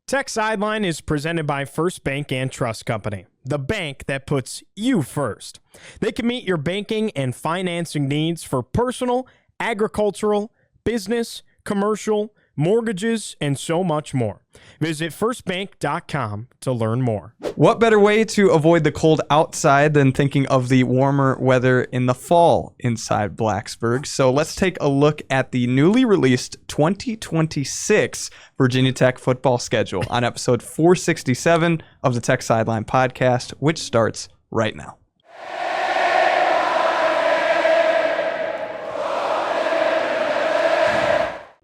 Tech Sideline is presented by First Bank and Trust Company, the bank that puts you first. They can meet your banking and financing needs for personal, agricultural, business, commercial, mortgages, and so much more. Visit firstbank.com to learn more. What better way to avoid the cold outside than thinking of the warmer weather in the fall inside Blacksburg? So let's take a look at the newly released 2026 Virginia Tech football schedule on episode 467 of the Tech Sideline podcast, which starts right now.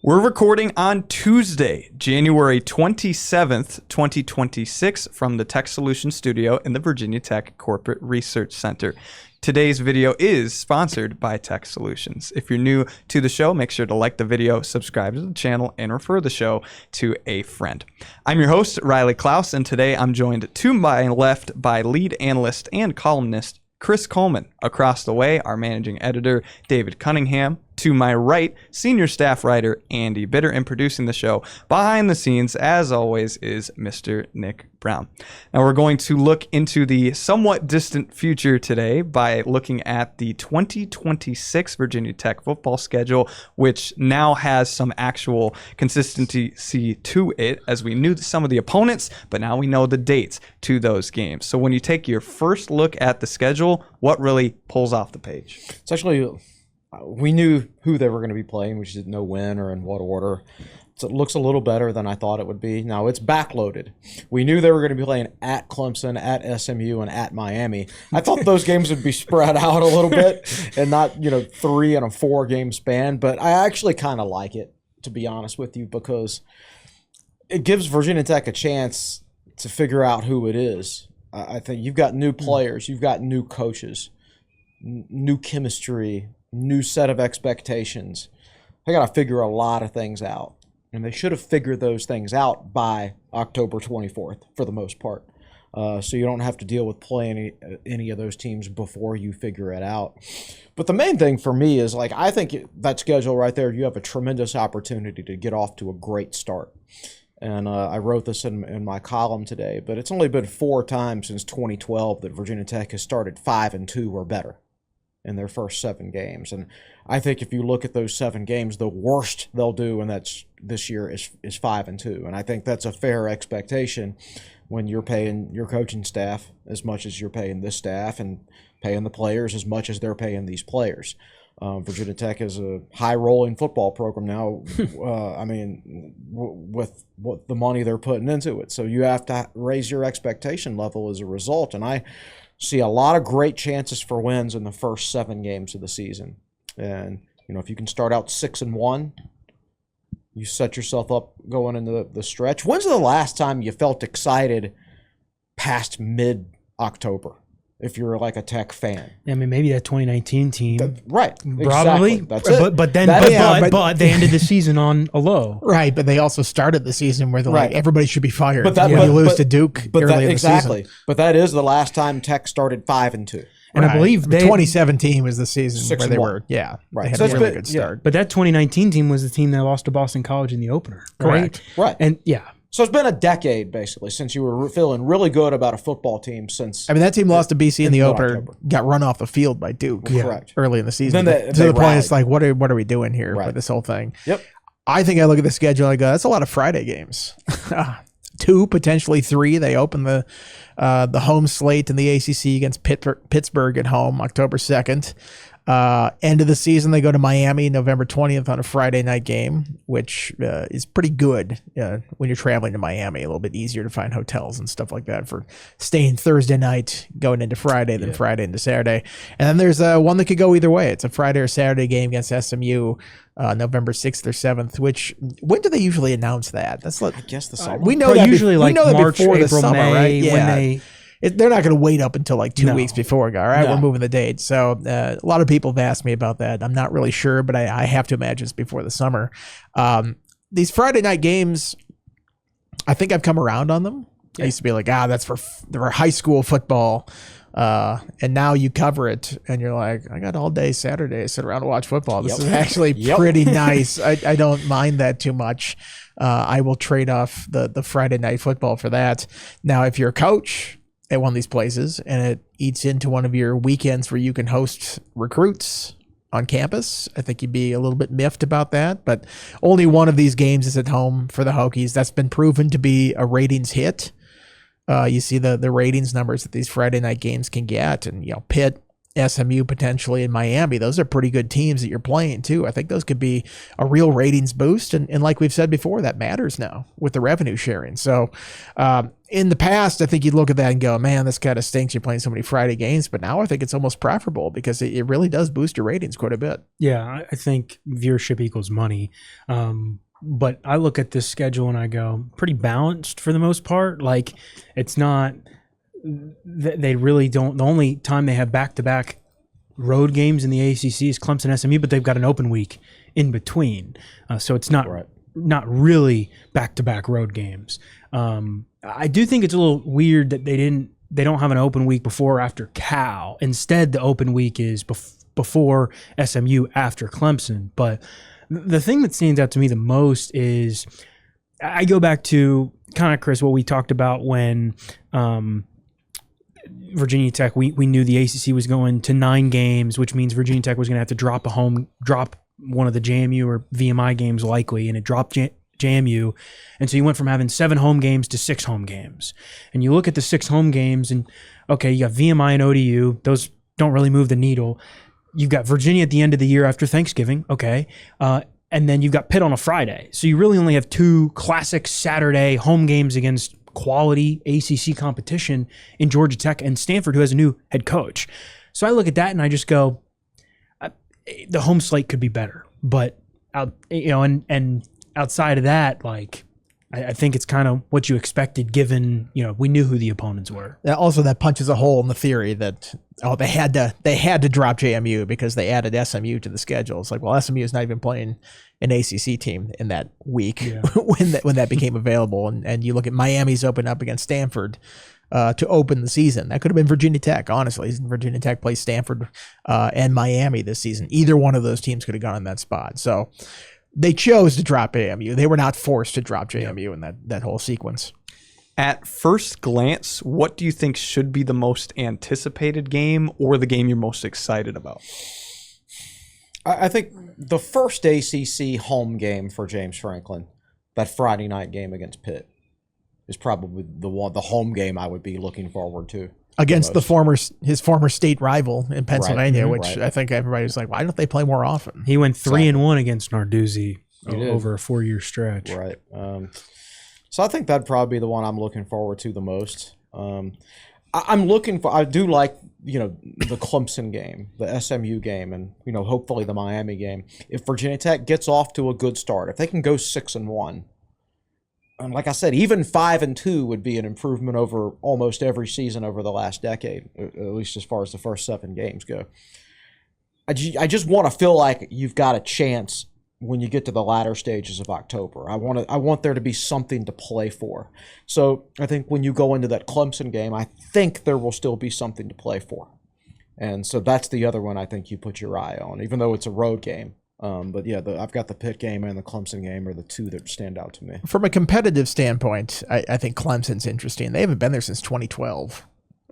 We're recording on Tuesday, January 27th, 2026 from the Tech Solutions studio in the Virginia Tech Corporate Research Center. Today's video is sponsored by Tech Solutions. If you're new to the show, make sure to like the video, subscribe to the channel, and refer the show to a friend. I'm your host, Riley Klaus, and today I'm joined to my left by lead analyst and columnist Chris Coleman. Across the way, our managing editor, David Cunningham. To my right, senior staff writer Andy Bitter, and producing the show behind the scenes, as always, is Mr. Nick Brown. Now we're going to look into the somewhat distant future today by looking at the 2026 Virginia Tech football schedule, which now has some actual consistency to it, as we knew some of the opponents, but now we know the dates to those games. So when you take your first look at the schedule, what really pulls off the page? It's actually... we knew who they were going to be playing. We just didn't know when or in what order. So it looks a little better than I thought it would be. Now, it's backloaded. We knew they were going to be playing at Clemson, at SMU, and at Miami. I thought those games would be spread out a little bit and not, 3 and a 4 game span. But I actually kind of like it, to be honest with you, because it gives Virginia Tech a chance to figure out who it is. I think you've got new players. You've got new coaches, new chemistry, new set of expectations. They got to figure a lot of things out, and they should have figured those things out by October 24th for the most part, so you don't have to deal with playing any of those teams before you figure it out. But the main thing for me is, I think that schedule right there, you have a tremendous opportunity to get off to a great start. And I wrote this in my column today, but it's only been 4 times since 2012 that Virginia Tech has started 5-2 or better in their first 7 games. And I think if you look at those 7 games, the worst they'll do, and that's this year, is 5-2. And I think that's a fair expectation when you're paying your coaching staff as much as you're paying this staff, and paying the players as much as they're paying these players. Virginia Tech is a high-rolling football program now, with what the money they're putting into it. So you have to raise your expectation level as a result. And I see a lot of great chances for wins in the first 7 games of the season. And, if you can start out 6-1, you set yourself up going into the stretch. When's the last time you felt excited past mid-October, if you're like a Tech fan? Maybe that 2019 team. Right. Probably. Exactly. That's it. But they ended the season on a low. Right, but they also started the season where they're Right. like, everybody should be fired. But you lose to Duke early in the exactly. season. But that is the last time Tech started 5-2. And I believe 2017 was the season where they 6-1. were, Right. they had So a it's really been- good start. But that 2019 team was the team that lost to Boston College in the opener. Correct. Right. And So it's been a decade, basically, since you were feeling really good about a football team since... That team lost to BC in the opener, October. got run off the field by Duke Correct. early in the season. Then To they the point, it's rallied. like, what are we doing here Right. with this whole thing? Yep. I think I look at the schedule and I go, that's a lot of Friday games. 2, potentially 3. They open the home slate in the ACC against Pittsburgh at home, October 2nd. End of the season, they go to Miami November 20th on a Friday night game, which is pretty good when you're traveling to Miami. A little bit easier to find hotels and stuff like that for staying Thursday night, going into Friday, then Friday into Saturday. And then there's one that could go either way. It's a Friday or Saturday game against SMU, November 6th or 7th, when do they usually announce that? I guess the summer. We know that usually we know that March, before the April, summer, May, right? Yeah. when they... They're not going to wait up until 2 No. weeks before. All right, No. we're moving the date. So a lot of people have asked me about that. I'm not really sure, but I have to imagine it's before the summer. These Friday night games, I think I've come around on them. I used to be like, that's for high school football. And now you cover it and you're like, I got all day Saturday to sit around and watch football. This is actually pretty nice. I don't mind that too much. I will trade off the Friday night football for that. Now, if you're a coach at one of these places and it eats into one of your weekends where you can host recruits on campus, I think you'd be a little bit miffed about that. But only one of these games is at home for the Hokies. That's been proven to be a ratings hit. You see the ratings numbers that these Friday night games can get, and Pitt, SMU potentially, and Miami. Those are pretty good teams that you're playing too. I think those could be a real ratings boost, and like we've said before, that matters now with the revenue sharing. So in the past, I think you'd look at that and go, man, this kind of stinks. You're playing so many Friday games, but now I think it's almost preferable because it really does boost your ratings quite a bit. Yeah, I think viewership equals money. But I look at this schedule and I go, pretty balanced for the most part. Like, it's not, they really don't, the only time they have back-to-back road games in the ACC is Clemson SMU, but they've got an open week in between. So it's not really back-to-back road games. I do think it's a little weird that they don't have an open week before or after Cal. Instead, the open week is before SMU, after Clemson. But the thing that stands out to me the most is I go back to kind of, Chris, what we talked about when Virginia Tech, we knew the ACC was going to 9 games, which means Virginia Tech was going to have to drop one of the JMU or VMI games likely, and it dropped JMU. And so you went from having 7 home games to 6 home games. And you look at the 6 home games and, okay, you got VMI and ODU. Those don't really move the needle. You've got Virginia at the end of the year after Thanksgiving, okay, and then you've got Pitt on a Friday. So you really only have 2 classic Saturday home games against quality ACC competition in Georgia Tech and Stanford, who has a new head coach. So I look at that and I just go, the home slate could be better. But and outside of that, like, I think it's kind of what you expected, given we knew who the opponents were. Also, that punches a hole in the theory that they had to drop JMU because they added SMU to the schedule. It's like, well, SMU is not even playing an ACC team in that week when that became available. And you look at Miami's open up against Stanford to open the season. That could have been Virginia Tech. Honestly, Virginia Tech plays Stanford and Miami this season. Either one of those teams could have gone in that spot. So they chose to drop JMU. They were not forced to drop JMU in that whole sequence. At first glance, what do you think should be the most anticipated game or the game you're most excited about? I think the first ACC home game for James Franklin, that Friday night game against Pitt, is probably the home game I would be looking forward to. Against his former state rival in Pennsylvania, which I think everybody's like, why don't they play more often? He went 3-1 against Narduzzi over a 4-year stretch. Right. So I think that'd probably be the one I'm looking forward to the most. I do like, the Clemson game, the SMU game, and, hopefully the Miami game. If Virginia Tech gets off to a good start, if they can go 6-1, and like I said, even 5-2 would be an improvement over almost every season over the last decade, at least as far as the first 7 games go. I just want to feel like you've got a chance when you get to the latter stages of October. I want there to be something to play for. So I think when you go into that Clemson game, I think there will still be something to play for. And so that's the other one I think you put your eye on, even though it's a road game. But yeah, I've got the Pitt game and the Clemson game are the 2 that stand out to me. From a competitive standpoint, I think Clemson's interesting. They haven't been there since 2012.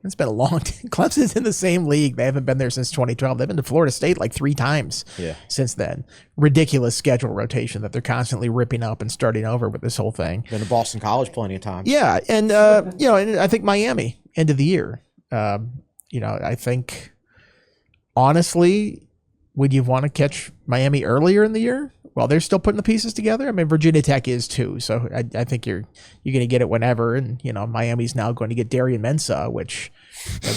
It's been a long time. Clemson's in the same league. They haven't been there since 2012. They've been to Florida State like 3 times since then. Ridiculous schedule rotation that they're constantly ripping up and starting over with this whole thing. Been to Boston College plenty of times. Yeah, and and I think Miami end of the year. I think honestly, would you want to catch Miami earlier in the year? Well, they're still putting the pieces together. I mean, Virginia Tech is too, so I think you're going to get it whenever. And Miami's now going to get Darian Mensah, which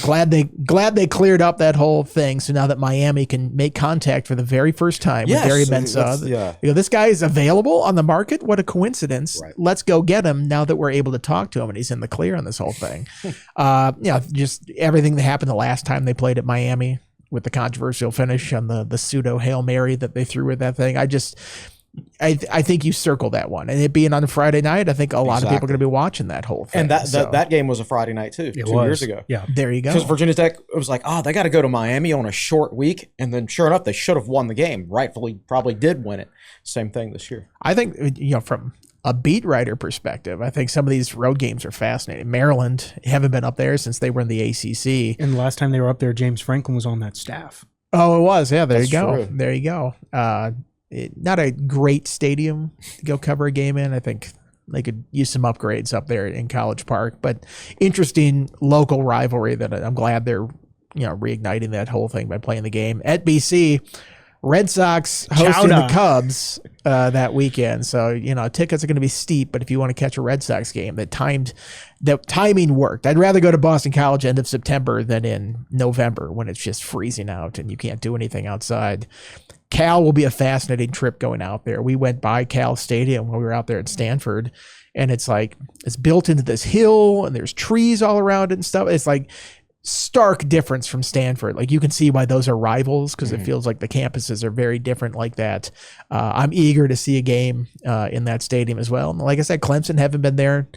glad they cleared up that whole thing. So now that Miami can make contact for the very first time with Darian Mensah, this guy is available on the market. What a coincidence! Right. Let's go get him now that we're able to talk to him and he's in the clear on this whole thing. Just everything that happened the last time they played at Miami, with the controversial finish on the pseudo Hail Mary that they threw with that thing. I think you circle that one, and it being on a Friday night, I think a lot of people are going to be watching that whole thing. And that game was a Friday night too, 2 years ago. Yeah, there you go. Because Virginia Tech, it was like, they got to go to Miami on a short week, and then sure enough, they should have won the game. Rightfully, probably did win it. Same thing this year. I think from a beat writer perspective, I think some of these road games are fascinating. Maryland haven't been up there since they were in the ACC. and the last time they were up there, James Franklin was on that staff. Oh, it was. Yeah, there That's you go. true. There you go. Not a great stadium to go cover a game in. I think they could use some upgrades up there in College Park, but interesting local rivalry that I'm glad they're reigniting that whole thing by playing the game at BC. Red Sox hosting the Cubs that weekend, so tickets are going to be steep. But if you want to catch a Red Sox game, that timing worked. I'd rather go to Boston College end of September than in November when it's just freezing out and you can't do anything outside. Cal will be a fascinating trip going out there. We went by Cal Stadium when we were out there at Stanford, and it's built into this hill, and there's trees all around it and stuff. It's like stark difference from Stanford. Like you can see why those are rivals, because it feels like the campuses are very different like that. I'm eager to see a game in that stadium as well. And like I said, Clemson haven't been there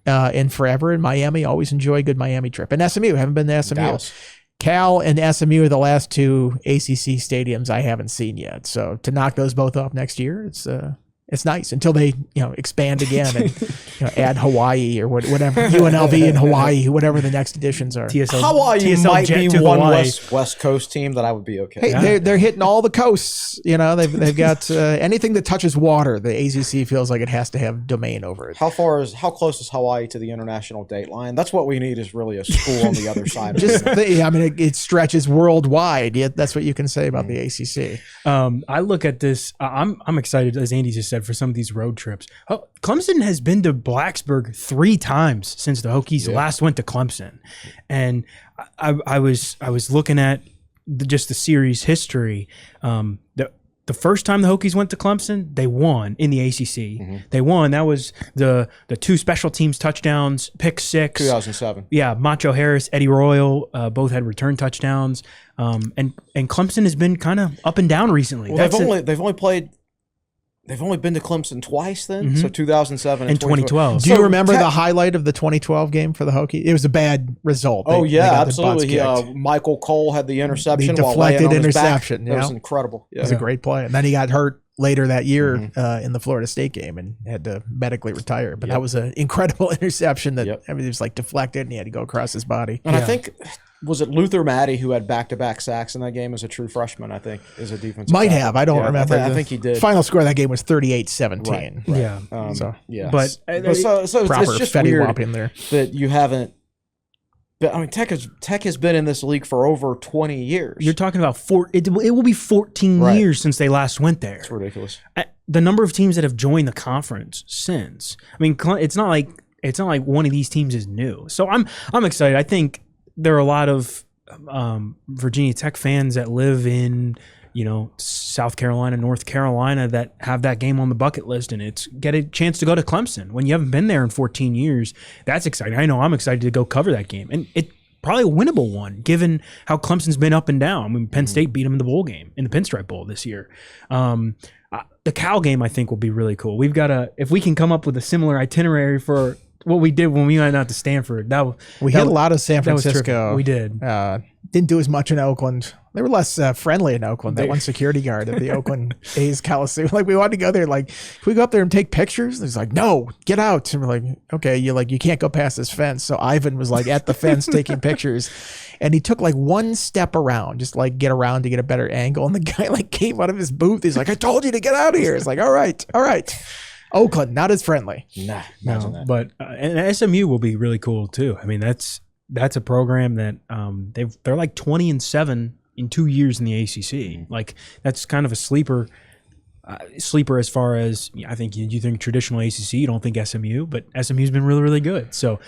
in forever, and Miami, always enjoy a good Miami trip. And SMU, haven't been to SMU. Dallas. Cal and SMU are the last two ACC stadiums I haven't seen yet. So to knock those both off next year, it's nice until they expand again and add Hawaii or whatever, UNLV and Hawaii, whatever the next additions are. Hawaii might be one West Coast team that I would be okay. Hey, they're hitting all the coasts. They've got anything that touches water. The ACC feels like it has to have domain over it. How close is Hawaii to the international date line? That's what we need, is really a school on the other side of it. It stretches worldwide. Yet that's what you can say about the ACC. I look at this. I'm excited, as Andy just said, for some of these road trips. Clemson has been to Blacksburg 3 times since the Hokies last went to Clemson, and I was looking at just the series history. The first time the Hokies went to Clemson, they won in the ACC. They won. That was the 2 special teams touchdowns, pick 6. 2007. Yeah, Macho Harris, Eddie Royal, both had return touchdowns. And Clemson has been kind of up and down recently. Well, they've only been to Clemson twice then. So 2007 and 2012. Do you remember the highlight of the 2012 game for the Hokies? It was a bad result. They got absolutely. their butts kicked. Michael Cole had the interception. The deflected while interception. It was incredible. It was a great play. And then he got hurt later that year in the Florida State game and had to medically retire. But that was an incredible interception that it was deflected and he had to go across his body. And I think, was it Luther Maddie who had back-to-back sacks in that game as a true freshman, I think, as a defensive Might tackle? have. I don't remember. I think he did. Final score of that game was 38-17. Right. Yeah. But so proper it's just Fetty weird Wap in there. that you haven't. But, Tech has been in this league for over 20 years. You're talking about it will be 14 years since they last went there. It's ridiculous. The number of teams that have joined the conference since. It's not like one of these teams is new. So I'm excited. I think there are a lot of Virginia Tech fans that live in South Carolina, North Carolina that have that game on the bucket list, and it's get a chance to go to Clemson when you haven't been there in 14 years. That's exciting. I know I'm excited to go cover that game, and it probably a winnable one given how Clemson's been up and down. Penn State beat them in the bowl game, in the Pinstripe Bowl this year. The Cal game I think will be really cool. We've got if we can come up with a similar itinerary for what we did when we went out to Stanford. We hit a lot of San Francisco. We did. Didn't do as much in Oakland. They were less friendly in Oakland. That one security guard at the Oakland A's Coliseum. We wanted to go there. Can we go up there and take pictures? And he's like, no, get out. And we're like, okay, you can't go past this fence. So Ivan was at the fence taking pictures, and he took one step around, just get around to get a better angle. And the guy came out of his booth. He's like, I told you to get out of here. It's like, all right. Oakland, not as friendly. Nah, imagine that. But and SMU will be really cool too. That's a program that they're 20-7 in 2 years in the ACC. That's kind of a sleeper as far as I think you think traditional ACC. You don't think SMU, but SMU's been really, really good. So,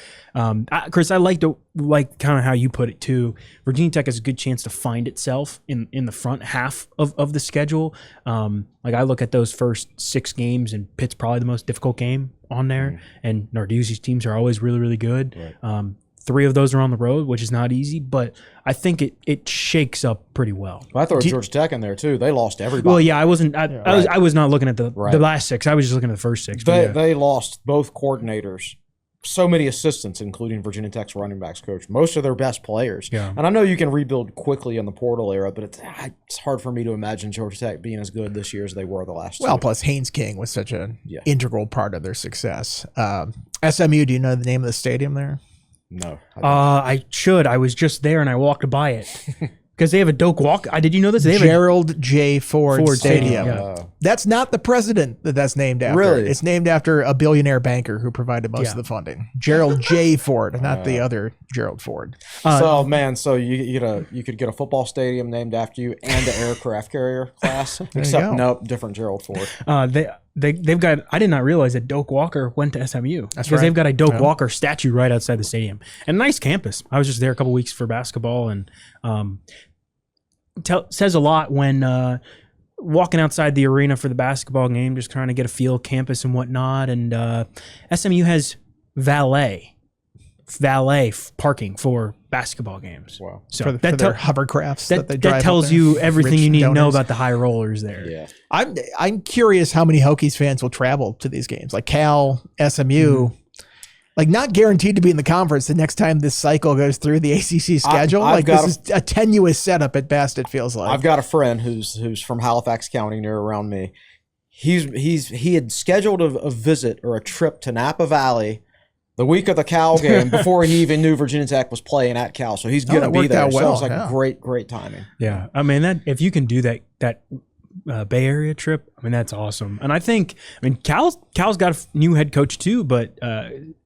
Chris, I like kind of how you put it too. Virginia Tech has a good chance to find itself in the front half of the schedule. I look at those first 6 games, and Pitt's probably the most difficult game on there. And Narduzzi's teams are always really, really good. Right. 3 of those are on the road, which is not easy, but I think it shakes up pretty well. I throw Georgia Tech in there too. They lost everybody. Well, yeah, I wasn't. I was not looking at the Right. last 6. I was just looking at the first 6. But yeah. They lost both coordinators, so many assistants, including Virginia Tech's running backs coach, most of their best players. Yeah. And I know you can rebuild quickly in the portal era, but it's hard for me to imagine Georgia Tech being as good this year as they were the last Well, two. plus Haynes King was such an integral part of their success. SMU, do you know the name of the stadium there? No. I should. I was just there and I walked by it because they have a Doak Walk. Did you know this? They have Gerald J. Ford Stadium. Stadium. Yeah. That's not the president that's named after. Really? It's named after a billionaire banker who provided most of the funding. Gerald J. Ford, not the other Gerald Ford. So you could get a football stadium named after you and an aircraft carrier class. Except go. nope, different Gerald Ford. They've got. I did not realize that Doak Walker went to SMU because they've got a Doak Walker statue right outside the stadium and a nice campus. I was just there a couple weeks for basketball and says a lot when walking outside the arena for the basketball game, just trying to get a feel of campus and whatnot. And SMU has valet parking for basketball games. Wow. So For their hovercrafts that they drive. that tells up there. you everything Rich you need to know donors. about the high rollers there. Yeah. I'm curious how many Hokies fans will travel to these games, like Cal, SMU. Like not guaranteed to be in the conference the next time this cycle goes through the ACC schedule. I've got this is a tenuous setup at best. It feels like. I've got a friend who's from Halifax County, near around me. He had scheduled a visit or a trip to Napa Valley the week of the Cal game before he even knew Virginia Tech was playing at Cal. So he's going to that be worked there. out So well, it's like yeah. great timing. Yeah, I mean that if you can do that Bay Area trip, I mean that's awesome. And I think Cal's got a new head coach too, but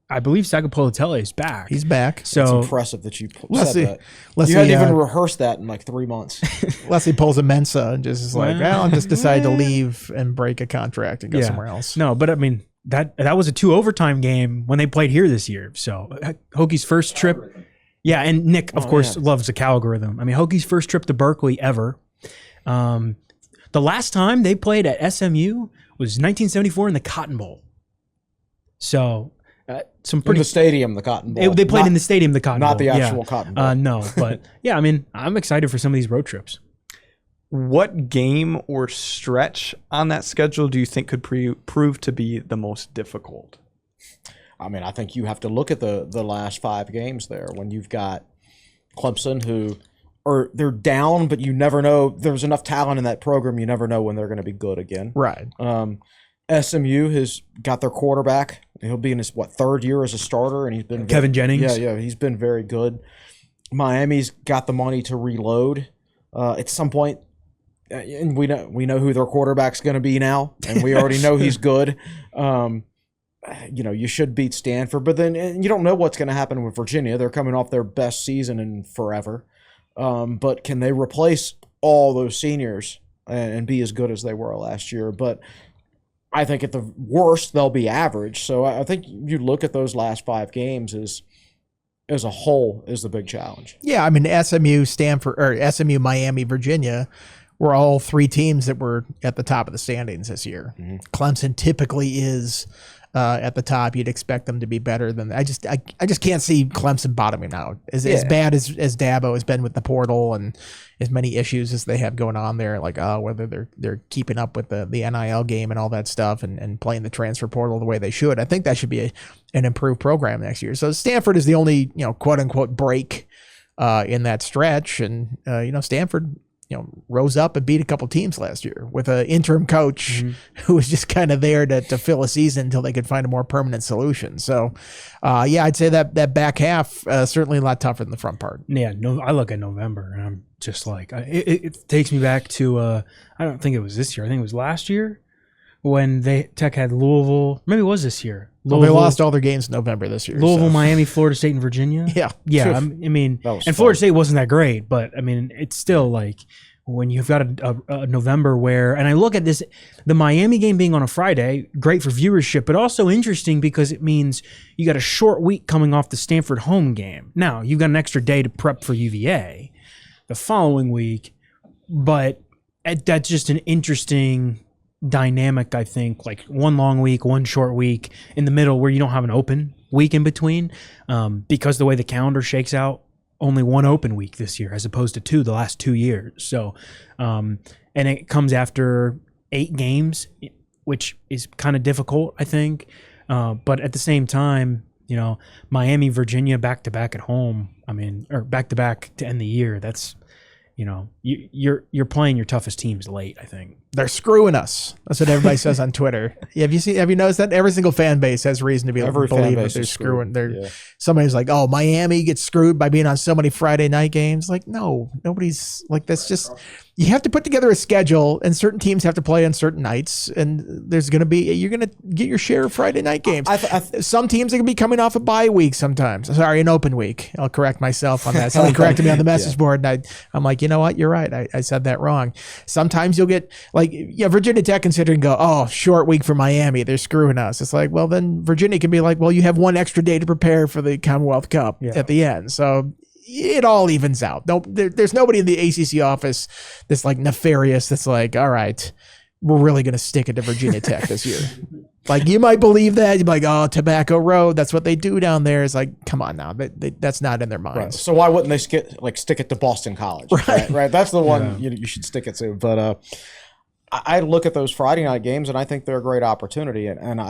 I believe Sagapolotele is back. He's back. It's So impressive that you Let's said see- that. let's You hadn't see, even rehearsed that in like 3 months. Leslie pulls a Mensa and just is like, Well, I'll just decide to leave and break a contract and go somewhere else. No, but I mean that was a 2 overtime game when they played here this year. So Hokies' first trip. Yeah, and Nick, of course, loves the Cal algorithm. I mean, Hokies' first trip to Berkeley ever. The last time they played at SMU was 1974 in the Cotton Bowl. So some In pretty. the stadium, the Cotton Bowl. They played Not- in the stadium, the Cotton Bowl. not the actual yeah. Cotton Bowl. No, but yeah, I mean, I'm excited for some of these road trips. What game or stretch on that schedule do you think could prove to be the most difficult? I mean, I think you have to look at the last 5 games there when you've got Clemson they're down, but you never know. There's enough talent in that program. You never know when they're going to be good again. Right. SMU has got their quarterback. He'll be in his 3rd year as a starter, and he's been Kevin Jennings. Yeah, he's been very good. Miami's got the money to reload at some point, and we know who their quarterback's going to be now, and we already know he's good. You should beat Stanford, but then you don't know what's going to happen with Virginia. They're coming off their best season in forever. But can they replace all those seniors and be as good as they were last year? But I think at the worst, they'll be average. So I think you look at those last 5 games as a whole is the big challenge. Yeah, I mean SMU, Stanford, or SMU, Miami, Virginia were all 3 teams that were at the top of the standings this year. Mm-hmm. Clemson typically is at the top. You'd expect them to be better than I just can't see Clemson bottoming out. As bad as Dabo has been with the portal and as many issues as they have going on there, like whether they're keeping up with the NIL game and all that stuff and playing the transfer portal the way they should. I think that should be an improved program next year. So Stanford is the only quote unquote break in that stretch, and Stanford rose up and beat a couple teams last year with an interim coach who was just kind of there to fill a season until they could find a more permanent solution. So, I'd say that back half certainly a lot tougher than the front part. Yeah, no, I look at November and I'm just like, it takes me back to, I don't think it was this year. I think it was last year when Tech had Louisville. Maybe it was this year. Well, they lost all their games in November this year. Louisville, so. Miami, Florida State, and Virginia. Yeah. I mean, That was and Florida State wasn't that great, but I mean, it's still like when you've got a November where, and I look at this, the Miami game being on a Friday, great for viewership, but also interesting because it means you got a short week coming off the Stanford home game. Now, you've got an extra day to prep for UVA the following week, but that's just an interesting dynamic, I think, like one long week, one short week in the middle where you don't have an open week in between, because the way the calendar shakes out, only one open week this year as opposed to two the last 2 years. So, and it comes after 8 games, which is kind of difficult, I think. But at the same time, Miami, Virginia, back-to-back at home. Or back-to-back to end the year. That's, you're playing your toughest teams late, I think. They're screwing us. That's what everybody says on Twitter. Have you noticed that? Every single fan base has reason to believe that they're screwing. Somebody's like, oh, Miami gets screwed by being on so many Friday night games. Like, no, nobody's like, that's just, you have to put together a schedule, and certain teams have to play on certain nights, and you're going to get your share of Friday night games. Some teams are going to be coming off a bye week sometimes. Sorry, an open week. I'll correct myself on that. Somebody corrected me on the message board, and I'm like, you know what? You're right. I said that wrong. Sometimes you'll get, Virginia Tech considering go, oh, short week for Miami. They're screwing us. It's like, well, then Virginia can be like, well, you have one extra day to prepare for the Commonwealth Cup at the end. So it all evens out. There's nobody in the ACC office that's like nefarious. That's like, all right, we're really going to stick it to Virginia Tech this year. Like, you might believe that. You'd be like, oh, Tobacco Road, that's what they do down there. It's like, come on now. That's not in their minds. Right. So why wouldn't they stick it to Boston College? Right. That's the one you should stick it to. But I look at those Friday night games, and I think they're a great opportunity. And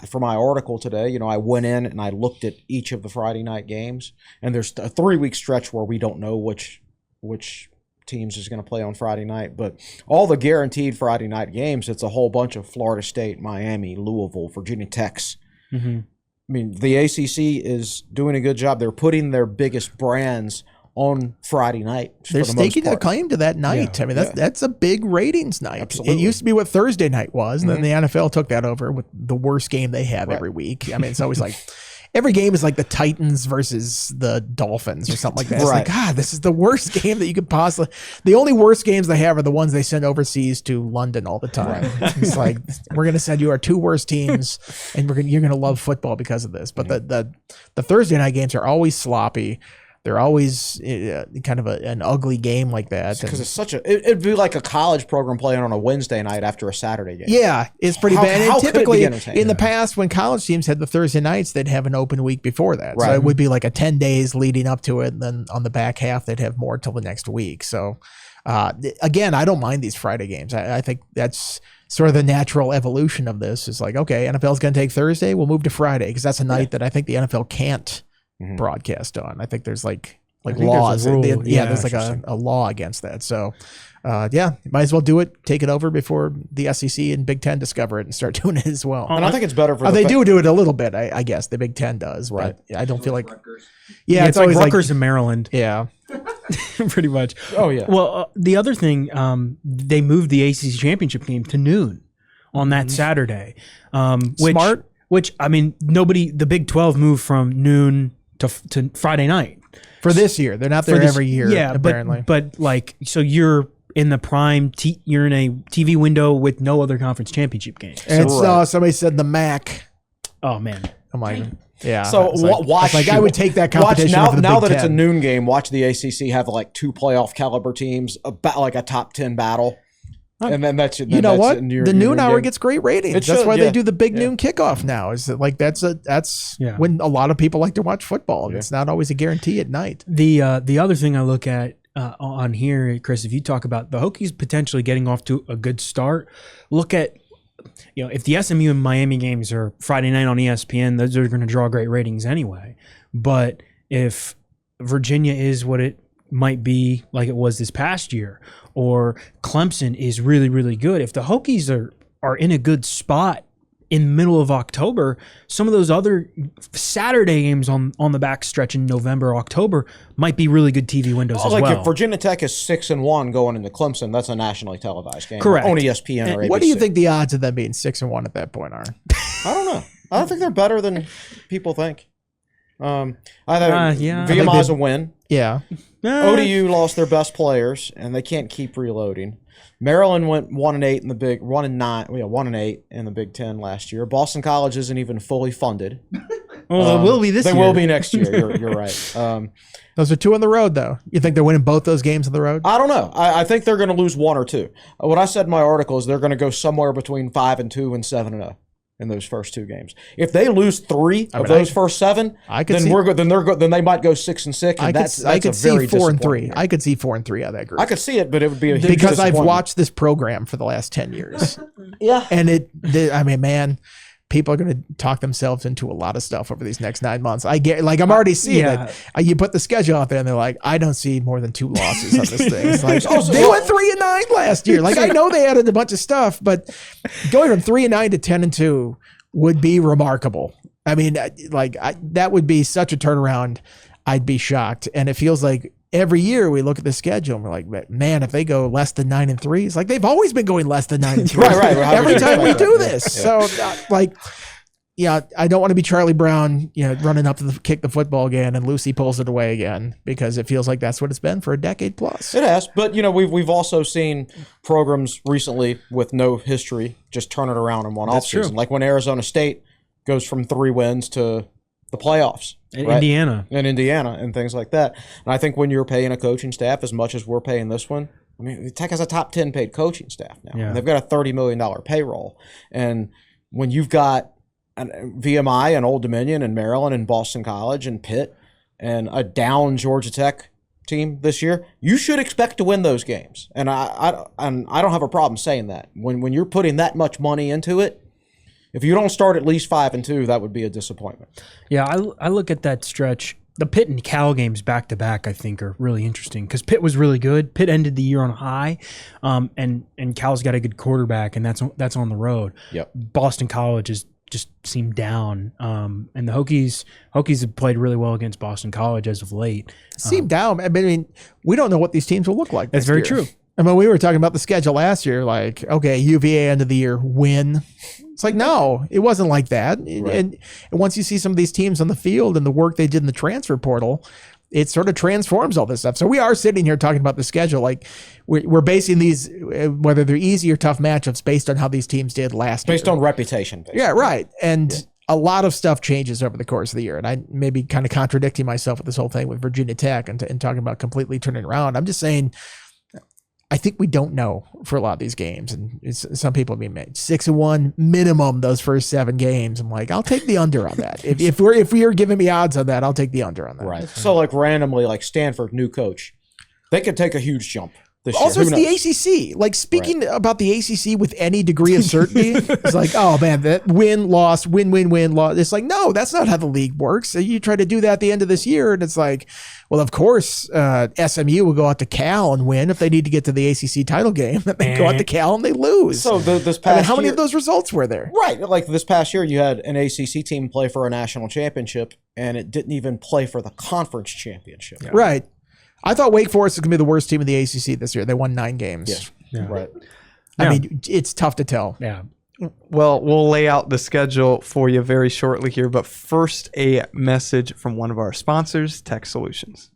for my article today, I went in and I looked at each of the Friday night games, and there's a 3-week stretch where we don't know which teams is going to play on Friday night. But all the guaranteed Friday night games, it's a whole bunch of Florida State, Miami, Louisville, Virginia Techs. Mm-hmm. I mean, the ACC is doing a good job. They're putting their biggest brands on Friday night. They're staking a claim to that night. Yeah. I mean, that's a big ratings night. Absolutely. It used to be what Thursday night was, and then the NFL took that over with the worst game they have every week. I mean, it's always like every game is like the Titans versus the Dolphins or something like that. It's like, God, this is the worst game that you could possibly. The only worst games they have are the ones they send overseas to London all the time. It's like, we're going to send you our 2 worst teams, and you're going to love football because of this. But the Thursday night games are always sloppy. They're always kind of an ugly game like that. Because it's it'd be like a college program playing on a Wednesday night after a Saturday game. Yeah, it's pretty bad. And typically, in the past, when college teams had the Thursday nights, they'd have an open week before that. Right. So it would be like a 10 days leading up to it, and then on the back half, they'd have more till the next week. So, again, I don't mind these Friday games. I think that's sort of the natural evolution of this. Is like, okay, NFL's going to take Thursday, we'll move to Friday, because that's a night that I think the NFL can't broadcast on. I think there's like laws. There's like a law against that. So might as well do it. Take it over before the SEC and Big Ten discover it and start doing it as well. And I think it's better for they do it a little bit. I guess the Big Ten does, right? But I don't feel like Rutgers. It's always like Rutgers and Maryland. Yeah, pretty much. Oh yeah. Well, the other thing, they moved the ACC championship game to noon on that Saturday. Smart. Which I mean, the Big 12 moved from noon to Friday night for this year. They're not there every year. Yeah, apparently. But like, so you're in the prime. You're in a TV window with no other conference championship game. And somebody said the MAC. Oh man, I'm like, yeah. So watch. I would take that competition now that it's a noon game. Watch the ACC have like 2 playoff caliber teams, about like a top 10 battle. And then that's the noon hour gets great ratings. That's why they do the big noon kickoff now. Is that like that's when a lot of people like to watch football. Yeah. It's not always a guarantee at night. The other thing I look at on here, Chris, if you talk about the Hokies potentially getting off to a good start, look at if the SMU and Miami games are Friday night on ESPN, those are going to draw great ratings anyway. But if Virginia is what it might be like it was this past year, or Clemson is really, really good. If the Hokies are in a good spot in the middle of October, some of those other Saturday games on the back stretch in November, October might be really good TV windows as well. Like if Virginia Tech is 6-1 going into Clemson, that's a nationally televised game. Correct. On ESPN or ABC. What do you think the odds of them being 6-1 at that point are? I don't know. I don't think they're better than people think. I think VMI's a win. Yeah. ODU lost their best players, and they can't keep reloading. Maryland went 1-8 in the Big 1-8 in the Big Ten last year. Boston College isn't even fully funded. Well, they will be this year. They will be next year. You're right. Those are 2 on the road, though. You think they're winning both those games on the road? I don't know. I think they're going to lose 1 or 2. What I said in my article is they're going to go somewhere between 5-2 and 7-0. in those first 2 games. If they lose 3 of those first 7, I could then see- we're good. Then they might go 6-6, and that's I could a see very 4-3. disappointing year. I could see 4-3 out of that group. I could see it, but it would be a huge because I've disappointment. watched this program for the last 10 years. Yeah. And I mean, man, people are going to talk themselves into a lot of stuff over these next 9 months. I get, like, I'm already seeing it. You put the schedule out there and they're like, I don't see more than 2 losses on this thing. It's like, they went 3-9 last year. Like, I know they added a bunch of stuff, but going from 3-9 to 10-2 would be remarkable. I mean, that would be such a turnaround. I'd be shocked. And it feels like every year we look at the schedule and we're like, man, if they go less than 9-3, it's like they've always been going less than 9-3. Right. Every time we do this. So, I don't want to be Charlie Brown, running up to kick the football again and Lucy pulls it away again, because it feels like that's what it's been for a decade plus. It has, but we've also seen programs recently with no history just turn it around in one offseason. Like when Arizona State goes from 3 wins to the playoffs. Right? Indiana and things like that. And I think when you're paying a coaching staff as much as we're paying this one, I mean, Tech has a top 10 paid coaching staff now. Yeah. And they've got a $30 million payroll. And when you've got VMI and Old Dominion and Maryland and Boston College and Pitt and a down Georgia Tech team this year, you should expect to win those games. And I don't have a problem saying that. When you're putting that much money into it, if you don't start at least 5-2, that would be a disappointment. Yeah, I look at that stretch. The Pitt and Cal games back to back, I think, are really interesting because Pitt was really good. Pitt ended the year on a high, and Cal's got a good quarterback, and that's on the road. Yep. Boston College is just seemed down, and the Hokies have played really well against Boston College as of late. Seemed down. I mean, we don't know what these teams will look like. That's very true. I mean, we were talking about the schedule last year, like, okay, UVA end of the year win. It's like, no, it wasn't like that. Right. And once you see some of these teams on the field and the work they did in the transfer portal, it sort of transforms all this stuff. So we are sitting here talking about the schedule. Like we're basing these, whether they're easy or tough matchups, based on how these teams did last year. Based on reputation. Basically. Yeah, right. And a lot of stuff changes over the course of the year. And I may be kind of contradicting myself with this whole thing with Virginia Tech and talking about completely turning around. I'm just saying, I think we don't know for a lot of these games, and some people have been 6-1 minimum those first 7 games. I'm like, I'll take the under on that. If you're giving me odds on that, I'll take the under on that. Right. So like randomly, like Stanford, new coach, they could take a huge jump this year. Also, it's the ACC. Like speaking about the ACC with any degree of certainty, it's like, oh man, that win, loss, win, loss. It's like, no, that's not how the league works. So you try to do that at the end of this year, and it's like, well, of course, SMU will go out to Cal and win if they need to get to the ACC title game. They go out to Cal and they lose. So this past how many of those results were there? Right, like this past year, you had an ACC team play for a national championship, and it didn't even play for the conference championship. Yeah. Right. I thought Wake Forest was going to be the worst team in the ACC this year. They won 9 games. Yeah. Right. I mean, it's tough to tell. Yeah. Well, we'll lay out the schedule for you very shortly here, but first a message from one of our sponsors, Tech Solutions.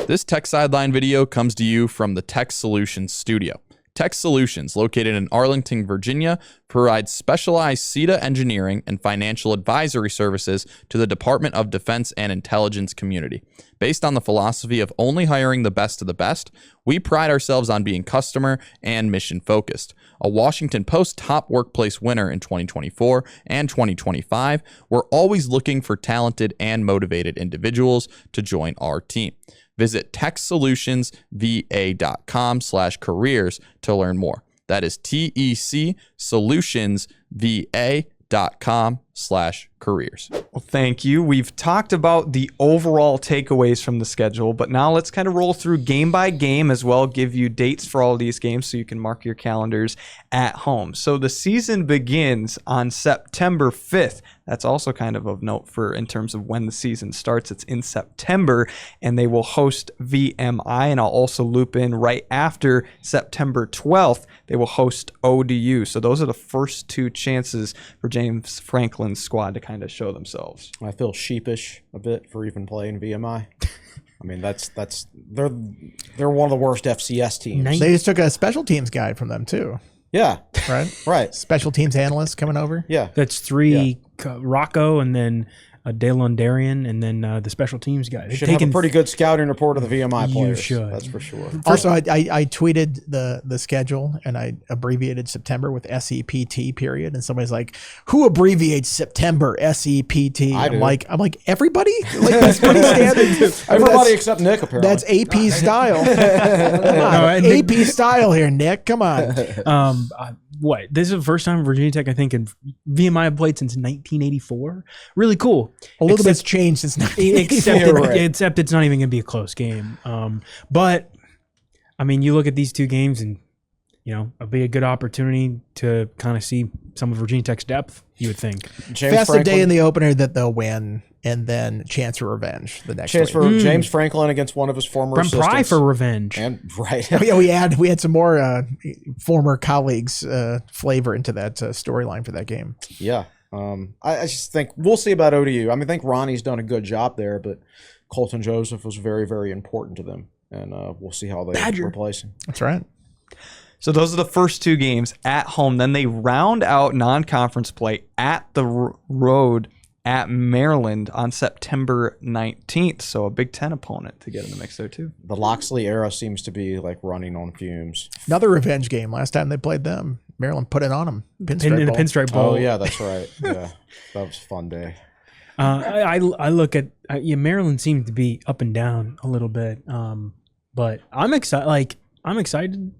This Tech Sideline video comes to you from the Tech Solutions studio. Tech Solutions, located in Arlington, Virginia, provides specialized CETA engineering and financial advisory services to the Department of Defense and Intelligence community. Based on the philosophy of only hiring the best of the best, we pride ourselves on being customer and mission focused. A Washington Post top workplace winner in 2024 and 2025, we're always looking for talented and motivated individuals to join our team. Visit techsolutionsva.com/careers to learn more. That is techsolutionsva.com/careers. Well, thank you. We've talked about the overall takeaways from the schedule, but now let's kind of roll through game by game as well, give you dates for all of these games so you can mark your calendars at home. So the season begins on September 5th. That's also kind of note for in terms of when the season starts. It's in September, and they will host VMI, and I'll also loop in right after September 12th, they will host ODU. So those are the first 2 chances for James Franklin's squad to kind of show themselves. I feel sheepish a bit for even playing VMI. I mean, they're one of the worst FCS teams. They just took a special teams guy from them too. Yeah. Right. Right. Special teams analyst coming over. Yeah. That's 3 Rocco, and then Daylon Darien, and then the special teams guy. They've Should have a pretty good scouting report of the VMI You players. should. That's for sure. Also, I tweeted the schedule and I abbreviated September with SEPT period, and somebody's like, "Who abbreviates September SEPT?" I do. I'm like everybody. Like that's pretty standard. Everybody except Nick, apparently. That's AP style. Come on, Nick- AP style here, Nick. Come on. What? This is the first time Virginia Tech, I think, in VMI have played since 1984. Really cool. A little Except- bit's changed since 1984. Except it's not even going to be a close game. But I mean, you look at these two games, and it'll be a good opportunity to kind of see some of Virginia Tech's depth. You would think. James Festive Franklin. day in the opener that they'll win, and then chance for revenge the next Chance week. for James Franklin against one of his former Brent Pry assistants. for revenge. And right. Oh, yeah, we had some more former colleagues flavor into that storyline for that game. Yeah. I just think we'll see about ODU. I mean, I think Ronnie's done a good job there, but Colton Joseph was very, very important to them. And we'll see how they replace him. That's right. So those are the first two games at home. Then they round out non-conference play at the road at Maryland on September 19th. So a Big Ten opponent to get in the mix there too. The Loxley era seems to be like running on fumes. Another revenge game. Last time they played them, Maryland put it on them. In the Pinstripe Bowl. Oh, yeah, that's right. Yeah. That was a fun day. I look at Maryland seemed to be up and down a little bit, but I'm excited. I'm excited.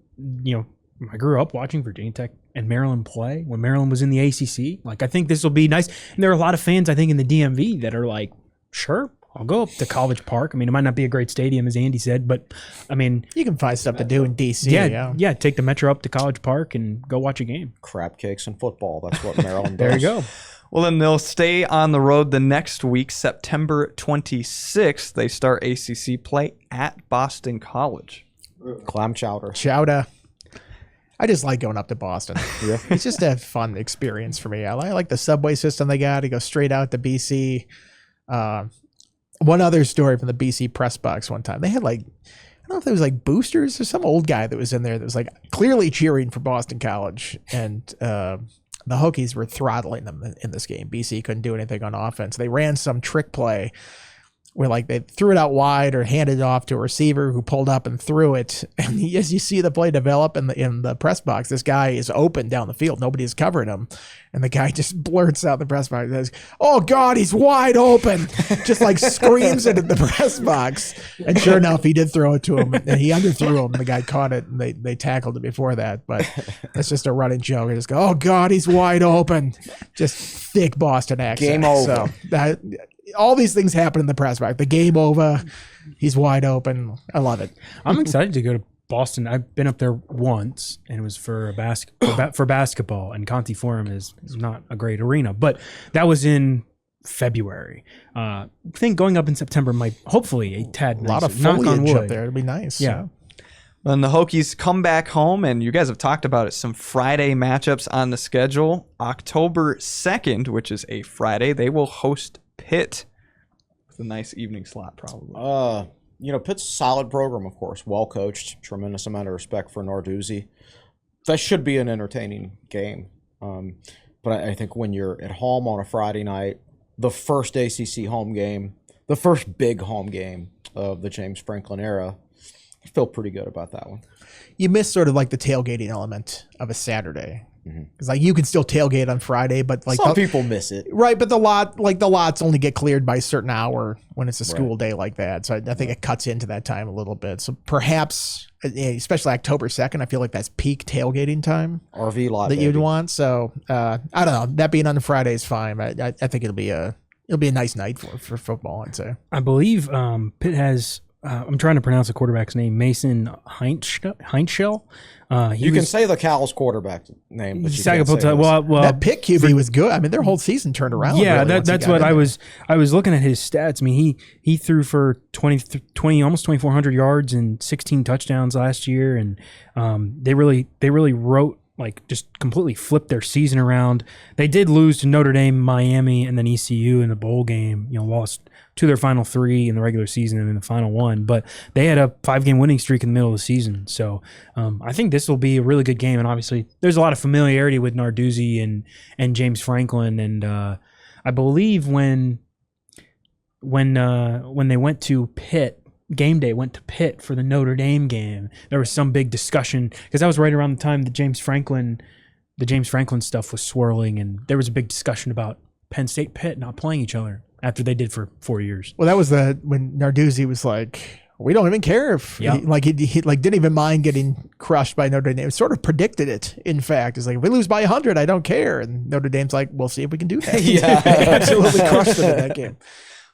I grew up watching Virginia Tech and Maryland play when Maryland was in the ACC. I think this will be nice. And there are a lot of fans, I think, in the DMV that are like, sure, I'll go up to College Park. I mean, it might not be a great stadium, as Andy said, but I mean, You can find stuff to do in DC. yeah, take the Metro up to College Park and go watch a game. Crab cakes and football. That's what Maryland does. There you go. Well, then they'll stay on the road the next week, September 26th. They start ACC play at Boston College. Clam chowder. Chowder. I just like going up to Boston. Yeah. It's just a fun experience for me. I like the subway system they got. To go straight out to BC. One other story from the BC press box one time. They had I don't know if there was boosters or some old guy that was in there that was clearly cheering for Boston College. And the Hokies were throttling them in this game. BC couldn't do anything on offense. They ran some trick play where they threw it out wide or handed it off to a receiver who pulled up and threw it. And as you see the play develop in the press box, this guy is open down the field. Nobody's covering him. And the guy just blurts out the press box and says, "Oh God, he's wide open." Just screams it at the press box. And sure enough, he did throw it to him, and he underthrew him. And the guy caught it, and they tackled it before that. But that's just a running joke. They just go, "Oh God, he's wide open." Just thick Boston accent. Game over. So all these things happen in the press box. The game over. He's wide open. I love it. I'm excited to go to Boston. I've been up there once, and it was for basketball. And Conti Forum is not a great arena, but that was in February. I think going up in September might hopefully a tad A lot of nicer. Knock on foliage up wood. there. It'll be nice. Yeah. Then the Hokies come back home, and you guys have talked about it. Some Friday matchups on the schedule. October 2nd, which is a Friday, they will host Pitt with a nice evening slot, probably. Pitt's a solid program, of course. Well coached. Tremendous amount of respect for Narduzzi. That should be an entertaining game. But I think when you're at home on a Friday night, the first ACC home game, the first big home game of the James Franklin era, I feel pretty good about that one. You miss sort of the tailgating element of a Saturday. Because you can still tailgate on Friday, but Some people miss it. right, but the lots only get cleared by a certain hour when it's a school day like that. So I think it cuts into that time a little bit. So perhaps, especially October 2nd, I feel like that's peak tailgating time RV lot that baby. you'd want. So I don't know. That being on a Friday is fine. I think it'll be a nice night for football, I'd say. I believe Pitt has. I'm trying to pronounce the quarterback's name, Mason Heinschel. You can say the Cal's quarterback name, but you can't say his. Well, That Pitt QB was good. I mean, their whole season turned around. yeah, really, once he that's got what in I there. was. I was looking at his stats. I mean, he threw for 20 almost 2,400 yards and 16 touchdowns last year, and they really wrote. Just completely flipped their season around. They did lose to Notre Dame, Miami, and then ECU in the bowl game. Lost to their final 3 in the regular season and in the final 1. But they had a 5-game winning streak in the middle of the season. So I think this will be a really good game. And obviously, there's a lot of familiarity with Narduzzi and James Franklin. And I believe when when they went to Pitt, game day went to Pitt for the Notre Dame game, there was some big discussion because that was right around the time the James Franklin stuff was swirling, and there was a big discussion about Penn State Pitt not playing each other after they did for 4 years. Well, that was when Narduzzi was like, we don't even care if he didn't even mind getting crushed by Notre Dame. Sort of predicted it. In fact, it's like, if we lose by 100, I don't care. And Notre Dame's like, we'll see if we can do that. Yeah. Absolutely crushed it in that game.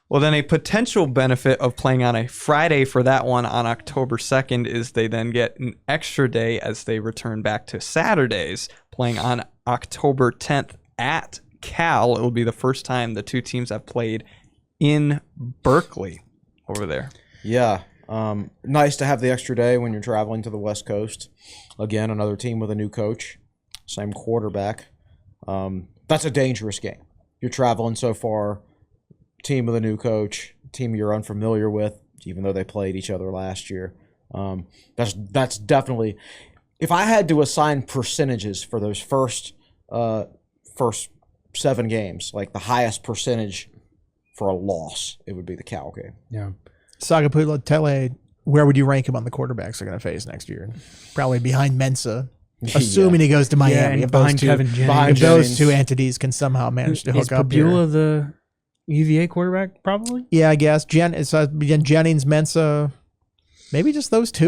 Well, then a potential benefit of playing on a Friday for that one on October 2nd is they then get an extra day as they return back to Saturdays, playing on October 10th at Cal. It will be the first time the two teams have played in Berkeley over there. Yeah. Nice to have the extra day when you're traveling to the West Coast. Again, another team with a new coach, same quarterback. That's a dangerous game. You're traveling so far, team with a new coach, team you're unfamiliar with, even though they played each other last year. That's definitely, if I had to assign percentages for those first 7 games, like the highest percentage for a loss, it would be the Cal game. Yeah. Sagapula Tele, where would you rank him on the quarterbacks they're going to face next year? Probably behind Mensa, assuming he goes to Miami. and if behind those two, Kevin Jennings. behind if those Jennings. two entities can somehow manage to Is hook up here. Pabula the UVA quarterback? Probably. Yeah, I guess. Jennings, Mensa, maybe just those two.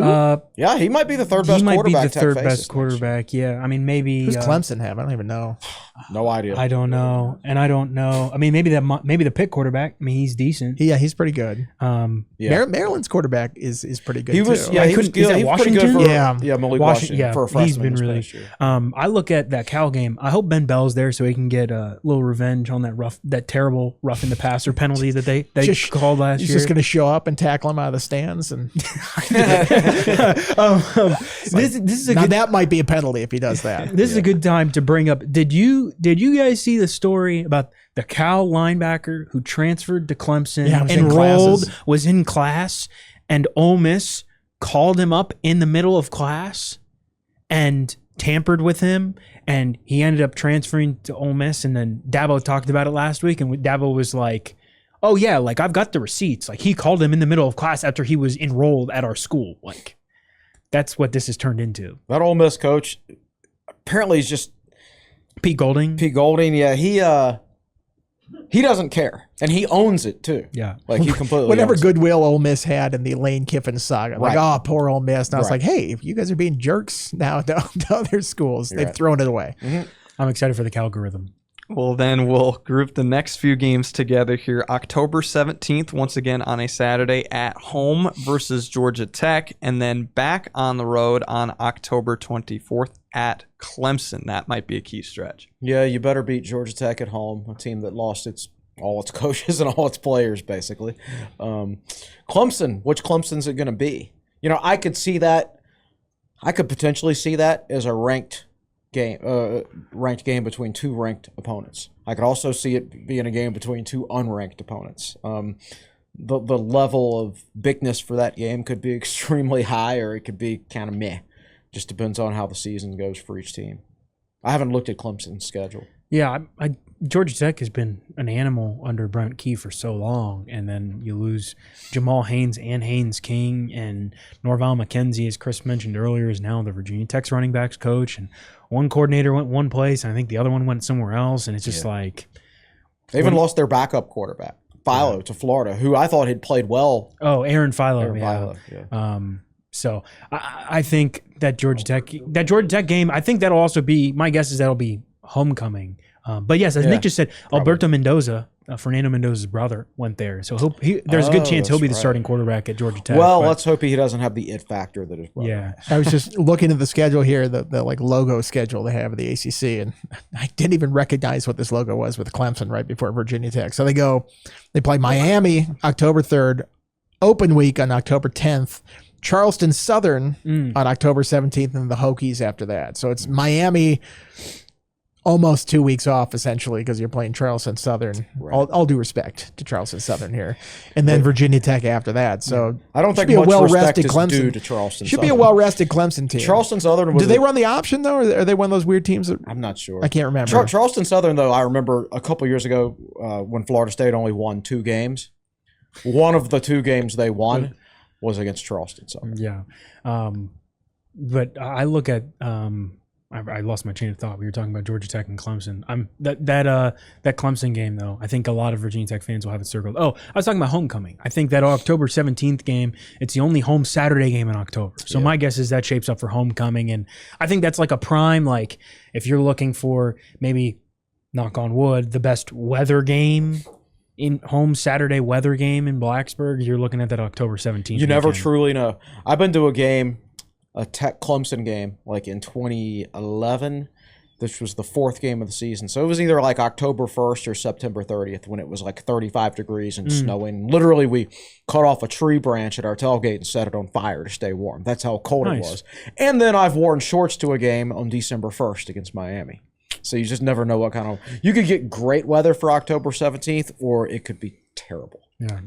Yeah, he might be the third best He might be quarterback. the Tech third faces best next quarterback. Yeah, I mean maybe. Who's Clemson have? I don't even know. year. No idea. I don't know, and I don't know. I mean, maybe the Pitt quarterback. I mean, he's decent. Yeah, he's pretty good. Yeah. Maryland's quarterback is pretty good He was, too. yeah, he was couldn't- is good. that He was pretty good for, Washington? yeah, Malik Washington, Washington for a freshman he's been this really. past year. I look at that Cal game. I hope Ben Bell's there so he can get a little revenge on that terrible roughing the passer penalty that they Just- called last He's year. just going to show up and tackle him out of the stands, and This is a now good. that might be a penalty if he does that. This is a good time to bring up. Did you guys see the story about the Cal linebacker who transferred to Clemson, Yeah, was in enrolled, classes. was in class, and Ole Miss called him up in the middle of class and tampered with him, and he ended up transferring to Ole Miss. And then Dabo talked about it last week, and Dabo was like, "Oh yeah, like I've got the receipts. Like he called him in the middle of class after he was enrolled at our school. Like that's what this has turned into." That Ole Miss coach, apparently he's just Pete Golding. Pete Golding. Yeah, he doesn't care, and he owns it too. Yeah. Like he completely. Whatever owns it. goodwill Ole Miss had in the Lane Kiffin saga, like, Right. oh, poor Ole Miss. And I was Right. like, hey, if you guys are being jerks now to other schools, they've right. thrown it away. I'm excited for the Calgorithm. Well, then we'll group the next few games together here. October 17th, once again on a Saturday at home versus Georgia Tech, and then back on the road on October 24th at Clemson. That might be a key stretch. Yeah, you better beat Georgia Tech at home, a team that lost all its coaches and all its players, basically. Clemson, which Clemson's it going to be? You know, I could see that. I could potentially see that as a ranked game between two ranked opponents. I could also see it being a game between two unranked opponents. The level of bigness for that game could be extremely high, or it could be kind of meh. Just depends on how the season goes for each team. I haven't looked at Clemson's schedule. Yeah, Georgia Tech has been an animal under Brent Key for so long, and then you lose Jamal Haynes and Haynes King, and Norval McKenzie, as Chris mentioned earlier, is now the Virginia Tech's running backs coach, and one coordinator went one place, and I think the other one went somewhere else, and it's just like They even lost their backup quarterback, Philo, to Florida, who I thought had played well. Aaron Philo. Aaron yeah. Philo, yeah. So I think that Georgia Tech game, I think that'll also be, my guess is that'll be homecoming. But yes, as Nick just said, Alberto Mendoza, Fernando Mendoza's brother, went there. So there's a good chance he'll be the that's starting right. quarterback at Georgia Tech. Well, but- let's hope he doesn't have the it factor that his brother yeah. has. I was just looking at the schedule here, the like logo schedule they have at the ACC, and I didn't even recognize what this logo was with Clemson right before Virginia Tech. So they play Miami October 3rd, open week on October 10th, Charleston Southern on October 17th, and the Hokies after that. So it's Miami, almost 2 weeks off essentially because you're playing Charleston Southern. Right. All due respect to Charleston Southern here, and then Virginia Tech after that. So I don't should think be a much respect well-rested is Clemson. due to Charleston. Should be a Southern. well-rested Clemson team. Charleston Southern was. Do they run the option though, or are they one of those weird teams that I'm not sure. I can't remember? Charleston Southern, though, I remember a couple years ago when Florida State only won 2 games. One of the 2 games they won was against Charleston. So Yeah. But I look at I lost my chain of thought. We were talking about Georgia Tech and Clemson. That Clemson game though, I think a lot of Virginia Tech fans will have it circled. Oh, I was talking about homecoming. I think that October 17th game, it's the only home Saturday game in October. So my guess is that shapes up for homecoming, and I think that's like a prime, like if you're looking for maybe, knock on wood, the best weather game in home Saturday weather game in Blacksburg, you're looking at that October 17th. you never weekend. truly know. I've been to a Tech Clemson game, like in 2011. This was the 4th game of the season. So it was either like October 1st or September 30th when it was like 35 degrees and snowing. Literally, we cut off a tree branch at our tailgate and set it on fire to stay warm. That's how cold it was. And then I've worn shorts to a game on December 1st against Miami. So you just never know what kind of... You could get great weather for October 17th, or it could be terrible. Yeah.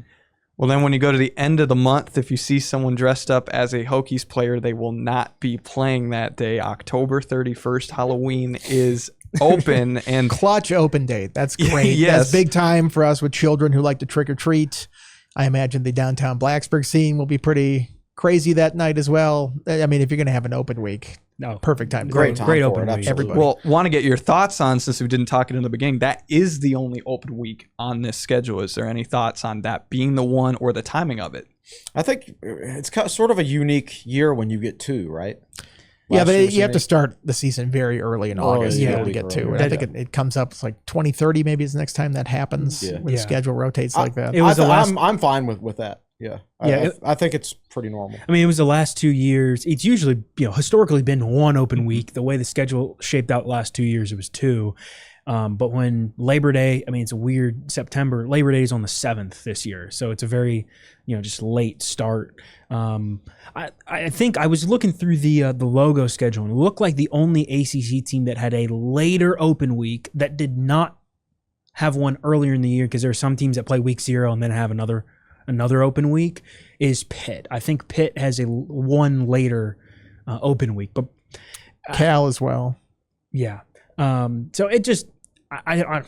Well, then when you go to the end of the month, if you see someone dressed up as a Hokies player, they will not be playing that day. October 31st, Halloween is open. And Clutch open date. That's great. Yes. That's big time for us with children who like to trick or treat. I imagine the downtown Blacksburg scene will be pretty crazy that night as well. I mean, if you're going to have an open week, No, perfect time. To Great do it. time Great for open it, week. absolutely. well, want to get your thoughts on, since we didn't talk it in the beginning, that is the only open week on this schedule. Is there any thoughts on that being the one or the timing of it? I think it's sort of a unique year when you get 2, right? Yeah, Last but year was you have to unique. start the season very early in August yeah, to be able to a get week to it. earlier. I think it comes up, it's like 2030 maybe is the next time that happens, Yeah. when the schedule rotates like that. It was the last. I'm fine with that. Yeah. Yeah, I think it's pretty normal. I mean, it was the last 2 years. It's usually, historically been one open week. The way the schedule shaped out the last 2 years, it was 2. But when Labor Day, I mean, it's a weird September. Labor Day is on the 7th this year, so it's a very, just late start. I think I was looking through the logo schedule, and it looked like the only ACC team that had a later open week that did not have one earlier in the year, because there are some teams that play week 0 and then have another open week, is Pitt. I think Pitt has one later open week, but Cal as well. yeah. So it just, I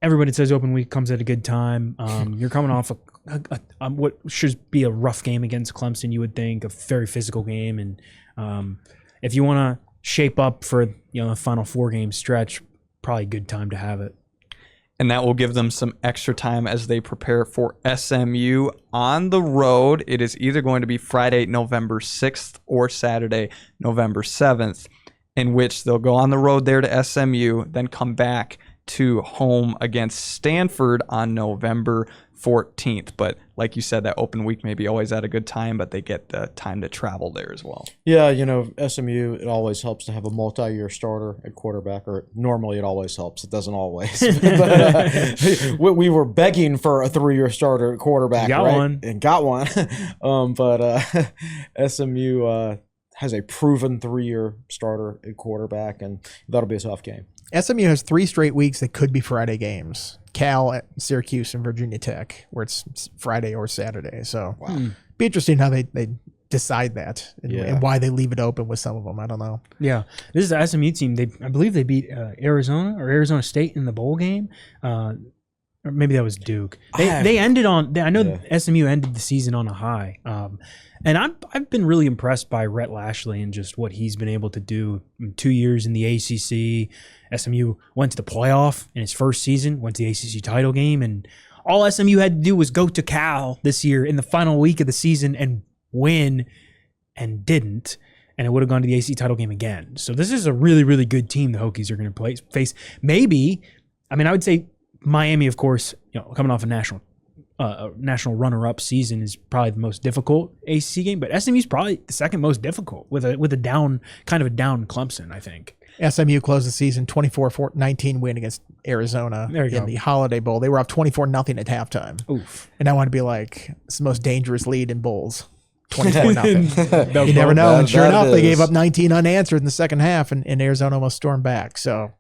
everybody says open week comes at a good time. You're coming off what should be a rough game against Clemson, you would think, a very physical game, and if you want to shape up for the Final 4 game stretch, probably a good time to have it. And that will give them some extra time as they prepare for SMU on the road. It is either going to be Friday, November 6th or Saturday, November 7th, in which they'll go on the road there to SMU, then come back to home against Stanford on November 14th. But like you said, that open week may be always at a good time, but they get the time to travel there as well. Yeah, SMU, it always helps to have a multi-year starter at quarterback, or normally it always helps. It doesn't always. But, we were begging for a 3-year starter at quarterback, Got right? one. And got one. But SMU has a proven 3-year starter at quarterback, and that'll be a tough game. SMU has 3 straight weeks that could be Friday games. Cal, Syracuse, and Virginia Tech, where it's Friday or Saturday. So be interesting how they decide that and why they leave it open with some of them. I don't know. Yeah, this is the SMU team. I believe they beat Arizona or Arizona State in the bowl game. Or maybe that was Duke. They ended on. I know SMU ended the season on a high. And I've been really impressed by Rhett Lashley and just what he's been able to do in 2 years in the ACC. SMU went to the playoff in his first season, went to the ACC title game, and all SMU had to do was go to Cal this year in the final week of the season and win, and didn't. And it would have gone to the ACC title game again. So this is a really, really good team the Hokies are going to face. Maybe, I would say Miami, of course, coming off a national runner-up season, is probably the most difficult ACC game, but SMU is probably the second most difficult with a down Clemson, I think. SMU closed the season 24-19 win against Arizona in the Holiday Bowl. They were up 24-0 at halftime. Oof. And I want to be like, it's the most dangerous lead in bowls. 24-0. You never know. And sure enough, they gave up 19 unanswered in the second half, and Arizona almost stormed back. So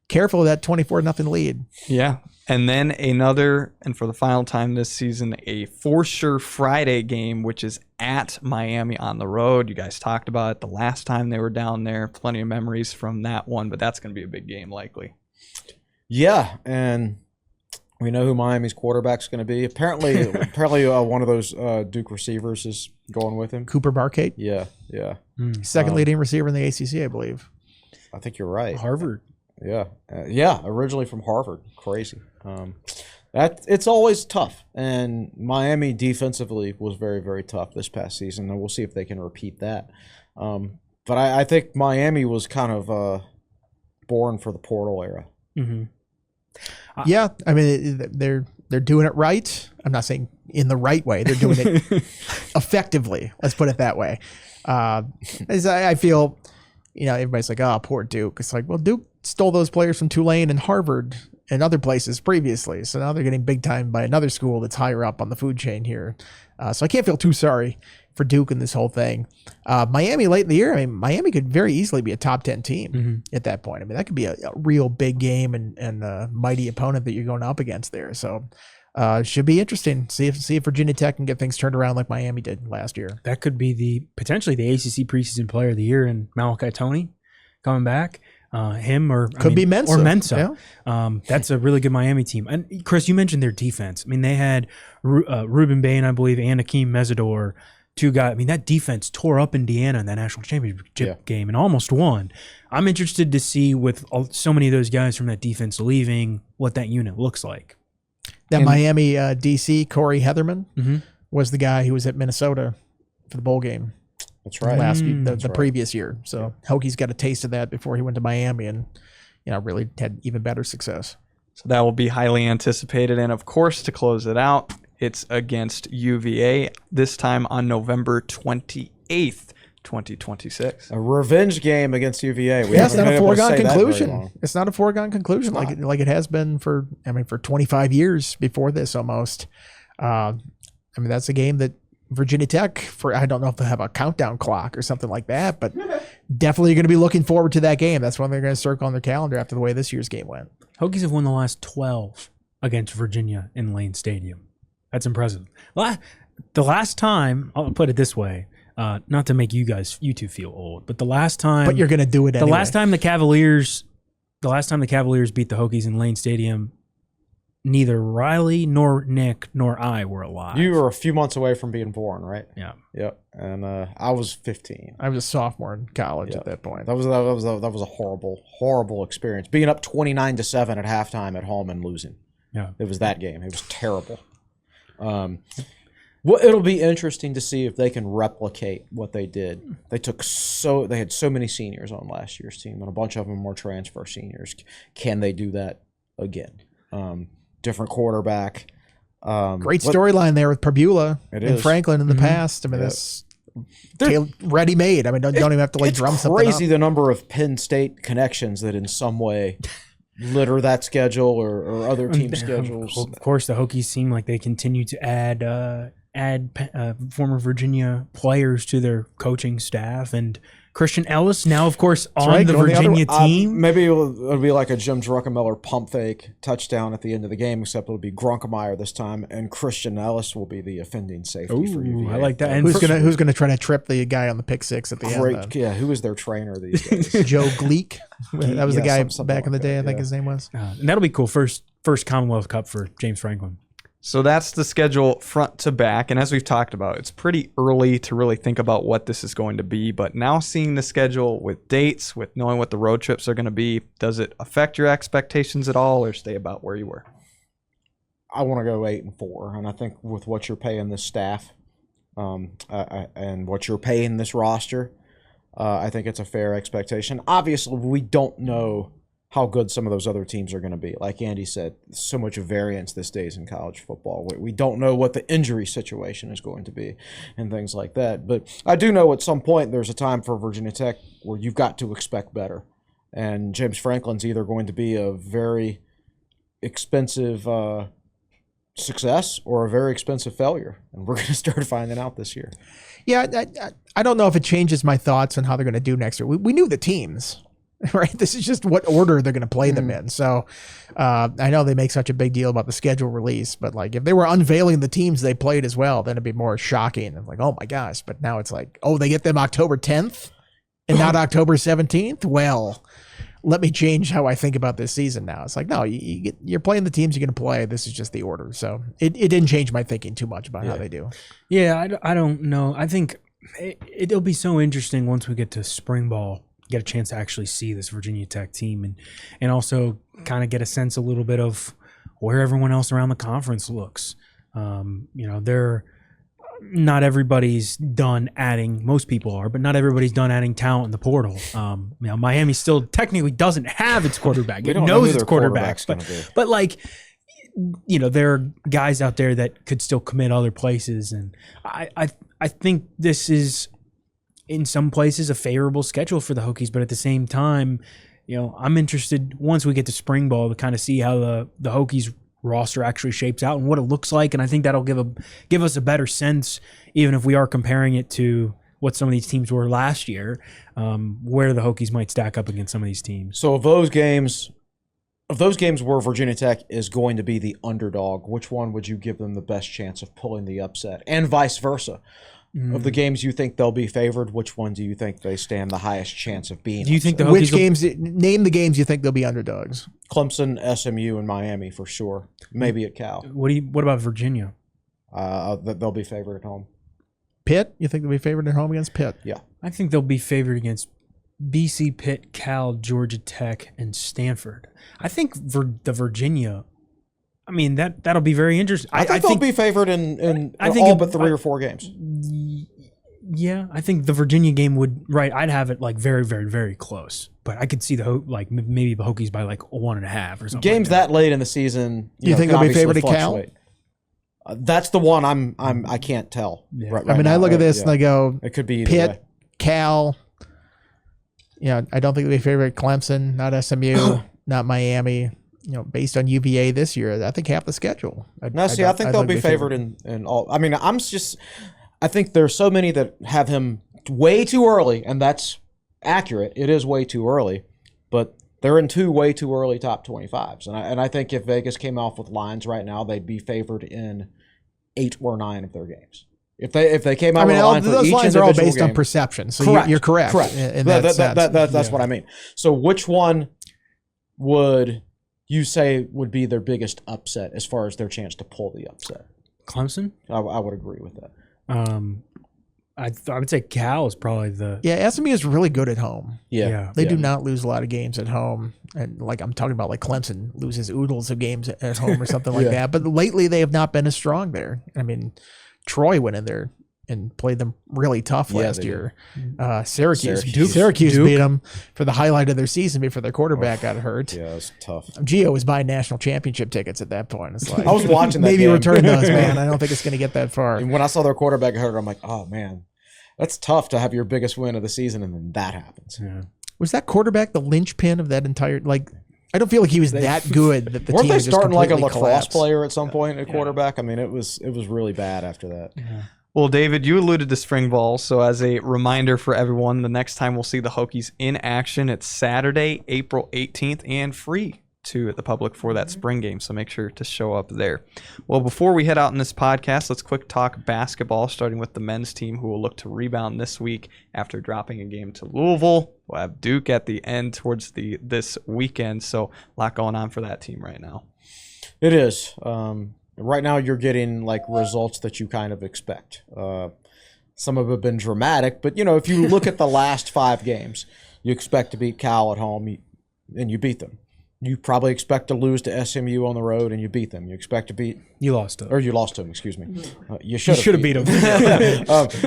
careful of that 24-0 lead. Yeah. And then another, and for the final time this season, a for sure Friday game, which is at Miami on the road. You guys talked about it the last time they were down there. Plenty of memories from that one, but that's going to be a big game likely. Yeah, and We know who Miami's quarterback's going to be. Apparently, one of those Duke receivers is going with him. Cooper Barkate, Yeah. second leading receiver in the ACC, I believe. I think you're right. Harvard. Yeah. Originally from Harvard. Crazy. It's always tough. And Miami defensively was very, very tough this past season. And we'll see if they can repeat that. But I think Miami was kind of born for the portal era. Mm-hmm. Yeah, I mean they're doing it right. I'm not saying in the right way. They're doing it effectively. Let's put it that way. As I feel, everybody's like, "Oh, poor Duke." It's like, well, Duke stole those players from Tulane and Harvard and other places previously, so now they're getting big time by another school that's higher up on the food chain here. So I can't feel too sorry for Duke in this whole thing. Miami late in the year, Miami could very easily be a top 10 team at that point. That could be a real big game and a mighty opponent that you're going up against there. So should be interesting. See if Virginia Tech can get things turned around like Miami did last year. That could be potentially the ACC preseason player of the year, and Malachi Toney coming back. Him or be Mensa. Or Mensa. Yeah. That's a really good Miami team. And Chris, you mentioned their defense. They had Ruben Bain, I believe, and Akeem Mesidor, two guys. That defense tore up Indiana in that national championship game and almost won. I'm interested to see, with so many of those guys from that defense leaving, what that unit looks like. That Miami DC, Corey Heatherman, was the guy who was at Minnesota for the bowl game. That's right. The previous year. So Hokies got a taste of that before he went to Miami and really had even better success. So that will be highly anticipated. And of course, to close it out, it's against UVA, this time on November 28th, 2026. A revenge game against UVA. It's not a foregone conclusion. It's not a foregone conclusion like it has been for 25 years before this almost. That's a game that Virginia Tech, I don't know if they'll have a countdown clock or something like that, but definitely going to be looking forward to that game. That's when they're going to circle on their calendar after the way this year's game went. Hokies have won the last 12 against Virginia in Lane Stadium. That's impressive. The last time, I'll put it this way, not to make you two feel old, but the last time. But you're going to do it anyway. The last time the Cavaliers beat the Hokies in Lane Stadium, neither Riley nor Nick nor I were alive. You were a few months away from being born, right? Yeah. Yep. And I was 15. I was a sophomore in college at that point. That was a horrible, horrible experience. Being up 29-7 at halftime at home and losing. Yeah. It was that game. It was terrible. It'll be interesting to see if they can replicate what they did. They had so many seniors on last year's team, and a bunch of them were transfer seniors. Can they do that again? Different quarterback. Great storyline there with Pabula and Franklin in the past. That's ready made. Don't even have to drum something up. It's crazy the number of Penn State connections that in some way litter that schedule or other team schedules. Of course, the Hokies seem like they continue to add former Virginia players to their coaching staff, and Christian Ellis now, of course, on the Virginia team. Maybe it'll be like a Jim Druckenmiller pump fake touchdown at the end of the game, except it'll be Grunkemeyer this time, and Christian Ellis will be the offending safety for UVA. I like that. And who's gonna try to trip the guy on the pick six at the end? Yeah, who is their trainer these days? Joe Gleek. That was the guy back in the day. I think his name was. And that'll be cool. First Commonwealth Cup for James Franklin. So that's the schedule front to back. And as we've talked about, it's pretty early to really think about what this is going to be. But now seeing the schedule with dates, with knowing what the road trips are going to be, does it affect your expectations at all or stay about where you were? I want to go 8-4. And I think with what you're paying this staff and what you're paying this roster, I think it's a fair expectation. Obviously, we don't know how good some of those other teams are going to be. Like Andy said, so much variance these days in college football. We don't know what the injury situation is going to be and things like that. But I do know at some point there's a time for Virginia Tech where you've got to expect better. And James Franklin's either going to be a very expensive success or a very expensive failure. And we're going to start finding out this year. Yeah, I don't know if it changes my thoughts on how they're going to do next year. We knew the teams. Right, this is just what order they're going to play them in. So I know they make such a big deal about the schedule release, but if they were unveiling the teams they played as well, then it'd be more shocking and oh my gosh. But now it's they get them October 10th and not October 17th. Well, let me change how I think about this season now. It's like, no, you're playing the teams you're going to play. This is just the order. So it didn't change my thinking too much about how they do. Yeah, I don't know. I think it'll be so interesting once we get to spring ball, get a chance to actually see this Virginia Tech team and also kind of get a sense a little bit of where everyone else around the conference looks. Not everybody's done adding. Most people are, but not everybody's done adding talent in the portal. Miami still technically doesn't have its quarterback. It knows its quarterback, but like, there are guys out there that could still commit other places, and I think this is in some places a favorable schedule for the Hokies, but at the same time, I'm interested once we get to spring ball to kind of see how the Hokies roster actually shapes out and what it looks like, and I think that'll give us a better sense, even if we are comparing it to what some of these teams were last year, where the Hokies might stack up against some of these teams. So of those games where Virginia Tech is going to be the underdog, which one would you give them the best chance of pulling the upset, and vice versa? Of the games you think they'll be favored, which one do you think they stand the highest chance of being? Do you think the Hokies which games? Name the games you think they'll be underdogs. Clemson, SMU, and Miami for sure. Maybe at Cal. What about Virginia? They'll be favored at home. Pitt? You think they'll be favored at home against Pitt? Yeah. I think they'll be favored against BC, Pitt, Cal, Georgia Tech, and Stanford. I think the Virginia. I mean, that'll be very interesting. I think they'll be favored in all but 3 or 4 games. Yeah, I think the Virginia game would, right, I'd have it like very, very, very close. But I could see maybe the Hokies by like 1.5 or something. Games that late in the season, you think they'll be favored at Cal? That's the one I can't tell. Yeah. Right I mean, now. I look at this and I go, it could be Pitt, way. Cal. I don't think they'll be favored at Clemson, not SMU, not Miami. Based on UVA this year, I think half the schedule. I think they'll be favored in all. I mean, I think there's so many that have him way too early, and that's accurate. It is way too early, but they're in 2 way too early top 25s. And I think if Vegas came off with lines right now, they'd be favored in 8 or 9 of their games. If they came out with a line for those each lines are all based game, on perception. So correct. You're correct. Correct. That's what I mean. So which one would you say would be their biggest upset as far as their chance to pull the upset? Clemson? I would agree with that. I would say Cal is probably the. Yeah, SMU is really good at home. Yeah. They do not lose a lot of games at home. And like I'm talking about, like Clemson loses oodles of games at home or something like that. But lately they have not been as strong there. I mean, Troy went in there and played them really tough last year. Syracuse beat them for the highlight of their season before their quarterback got hurt. Yeah, it was tough. Gio was buying national championship tickets at that point. It's like, I was watching that maybe game. return those, man. I don't think it's going to get that far. And when I saw their quarterback hurt, I'm like, oh man, that's tough to have your biggest win of the season and then that happens. Yeah. Was that quarterback the linchpin of that entire, like, I don't feel like he was that good that the weren't team they just starting like a completely lacrosse collapsed. player at some point at quarterback? I mean, it was really bad after that. Yeah. Well, David, you alluded to spring ball, so as a reminder for everyone, the next time we'll see the Hokies in action, it's Saturday, April 18th, and free to the public for that spring game, so make sure to show up there. Well, before we head out in this podcast, let's quick talk basketball, starting with the men's team, who will look to rebound this week after dropping a game to Louisville. We'll have Duke at the end towards this weekend, so a lot going on for that team right now. It is. Right now, you're getting like results that you kind of expect. Some of them have been dramatic, but if you look at the last 5 games, you expect to beat Cal at home, and you beat them. You probably expect to lose to SMU on the road, and you beat them. You expect to beat You lost to them. Excuse me. You should have beat them.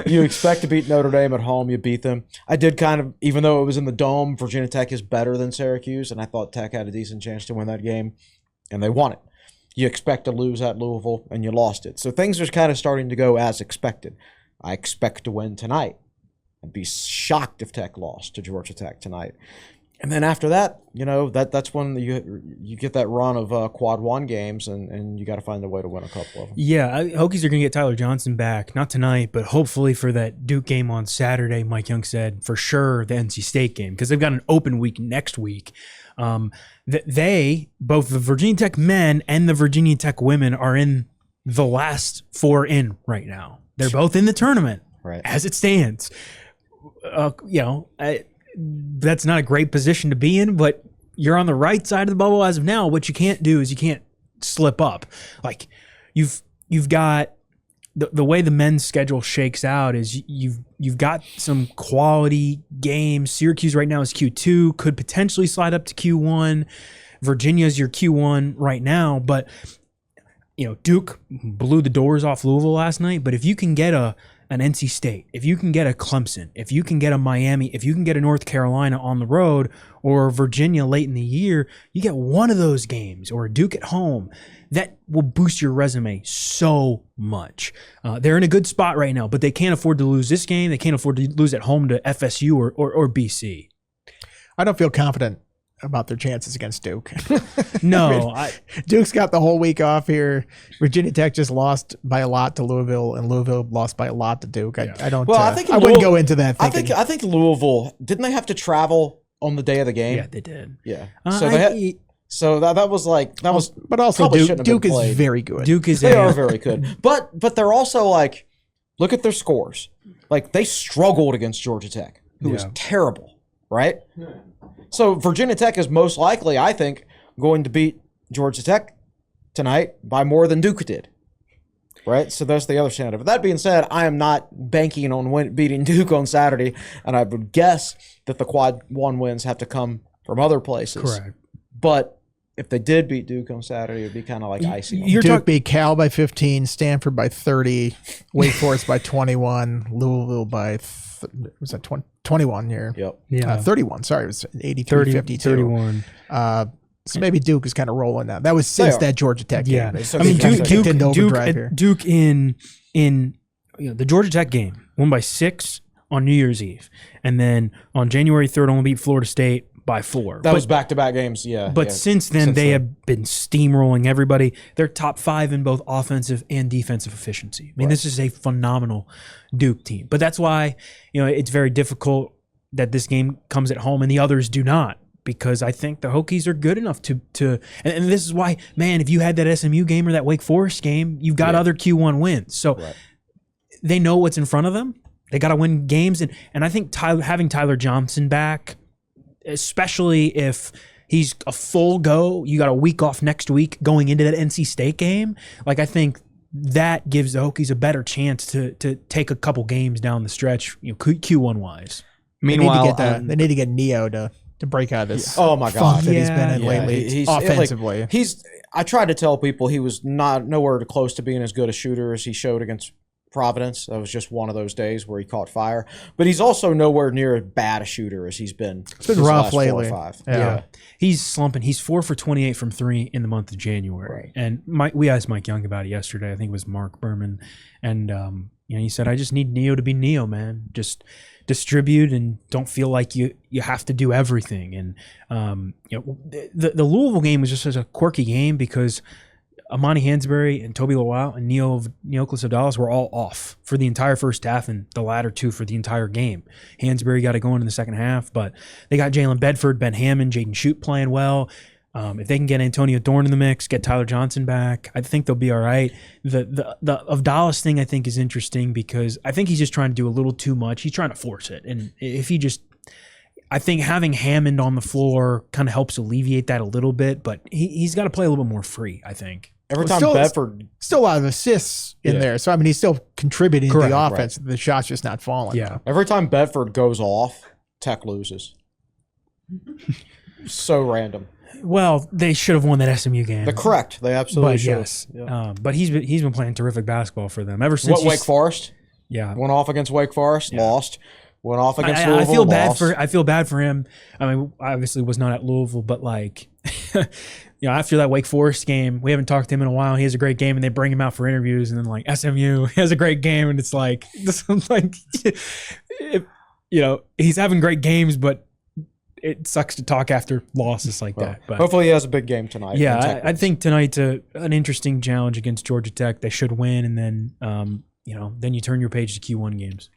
You expect to beat Notre Dame at home. You beat them. I did kind of, even though it was in the Dome, Virginia Tech is better than Syracuse, and I thought Tech had a decent chance to win that game, and they won it. You expect to lose at Louisville, and you lost it. So things are kind of starting to go as expected. I expect to win tonight. I'd be shocked if Tech lost to Georgia Tech tonight. And then after that, that's when you get that run of quad 1 games, and you got to find a way to win a couple of them. Yeah, Hokies are going to get Tyler Johnson back, not tonight, but hopefully for that Duke game on Saturday. Mike Young said for sure the NC State game, because they've got an open week next week. Both the Virginia Tech men and the Virginia Tech women are in the last 4 in right now. They're both in the tournament, right, as it stands. that's not a great position to be in, but you're on the right side of the bubble as of now. What you can't do is you can't slip up. Like you've got the way the men's schedule shakes out is you've got some quality games. Syracuse right now is Q2, could potentially slide up to Q1. Virginia's your Q1 right now, but Duke blew the doors off Louisville last night. But if you can get an NC State, if you can get a Clemson, if you can get a Miami, if you can get a North Carolina on the road or Virginia late in the year, you get one of those games or a Duke at home, that will boost your resume so much. They're in a good spot right now, but they can't afford to lose this game. They can't afford to lose at home to FSU or BC. I don't feel confident about their chances against Duke. No. Duke's got the whole week off here. Virginia Tech just lost by a lot to Louisville, and Louisville lost by a lot to Duke. I don't. Well, I think I wouldn't go into that thinking. I think Louisville, didn't they have to travel on the day of the game? Yeah, they did. Yeah. So that was but also Duke is very good. They are very good. But they're also like, look at their scores. Like they struggled against Georgia Tech, who was terrible, right? So Virginia Tech is most likely, I think, going to beat Georgia Tech tonight by more than Duke did. Right? So that's the other standard. But that being said, I am not banking on beating Duke on Saturday, and I would guess that the quad one wins have to come from other places. Correct. But if they did beat Duke on Saturday, it would be kind of like icing. Duke beat Cal by 15, Stanford by 30, Wake Forest by 21, Louisville by 21 here. Yep. Yeah. 31. Sorry, it was 83, 52. 31. So maybe Duke is kind of rolling now. That was since that Georgia Tech game. I mean, Duke in the Georgia Tech game won by 6 on New Year's Eve, and then on January 3rd only beat Florida State by 4. That was back-to-back games, yeah. But since then, they have been steamrolling everybody. They're top 5 in both offensive and defensive efficiency. I mean, this is a phenomenal Duke team. But that's why, it's very difficult that this game comes at home and the others do not, because I think the Hokies are good enough to and this is why, man, if you had that SMU game or that Wake Forest game, you've got other Q1 wins. So they know what's in front of them. They got to win games. And I think having Tyler Johnson back, especially if he's a full go, you got a week off next week going into that NC State game. Like, I think that gives the Hokies a better chance to take a couple games down the stretch, Q1 wise. Meanwhile, they need to get Neo to break out of this. Oh my God, that he's been in lately. He's offensively. I tried to tell people he was nowhere close to being as good a shooter as he showed against Providence. That was just one of those days where he caught fire. But he's also nowhere near as bad a shooter as he's been. It's been rough lately. 4 or 5. Yeah. He's slumping. He's 4 for 28 from 3 in the month of January. Right. And we asked Mike Young about it yesterday. I think it was Mark Berman. And he said, I just need Neo to be Neo, man. Just distribute and don't feel like you have to do everything. And the Louisville game was just such a quirky game because Amani Hansberry and Toby Lawal and Neoclis Abdallas were all off for the entire first half, and the latter two for the entire game. Hansberry got it going in the second half, but they got Jalen Bedford, Ben Hammond, Jaden Shute playing well. If they can get Antonio Dorn in the mix, get Tyler Johnson back, I think they'll be all right. The Abdallas thing I think is interesting because I think he's just trying to do a little too much. He's trying to force it, and if he just, I think having Hammond on the floor kind of helps alleviate that a little bit, but he's got to play a little bit more free, I think. Every time Bedford... Still a lot of assists in there. So, I mean, he's still contributing to the offense. Right. The shot's just not falling. Yeah. Every time Bedford goes off, Tech loses. So random. Well, they should have won that SMU game. They're correct. They absolutely should. Yes. Yeah. But he's been playing terrific basketball for them ever since. Wake Forest? Yeah. Went off against Wake Forest, lost. Went off against Louisville, I feel bad for him. I mean, obviously was not at Louisville, but like, after that Wake Forest game, we haven't talked to him in a while. He has a great game, and they bring him out for interviews, and then like SMU, he has a great game, and it's like, he's having great games, but it sucks to talk after losses like that. But hopefully he has a big game tonight. Yeah, I think tonight's an interesting challenge against Georgia Tech. They should win, and then then you turn your page to Q1 games.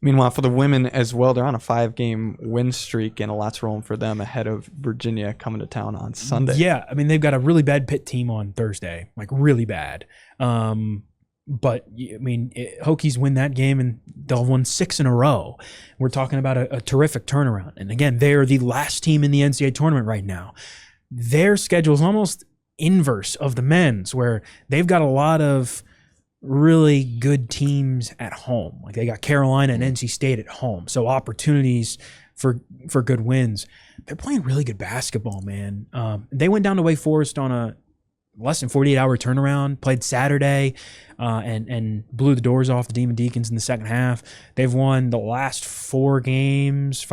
Meanwhile, for the women as well, they're on a 5-game win streak, and a lot's rolling for them ahead of Virginia coming to town on Sunday. Yeah, I mean, they've got a really bad Pitt team on Thursday, like really bad. But, I mean, Hokies win that game, and they'll have won 6 in a row. We're talking about a terrific turnaround. And again, they're the last team in the NCAA tournament right now. Their schedule is almost inverse of the men's, where they've got a lot of really good teams at home. Like they got Carolina and NC State at home. So opportunities for good wins. They're playing really good basketball, man. They went down to Wake Forest on a less than 48-hour turnaround, played Saturday, and blew the doors off the Demon Deacons in the second half. They've won the last 5 games,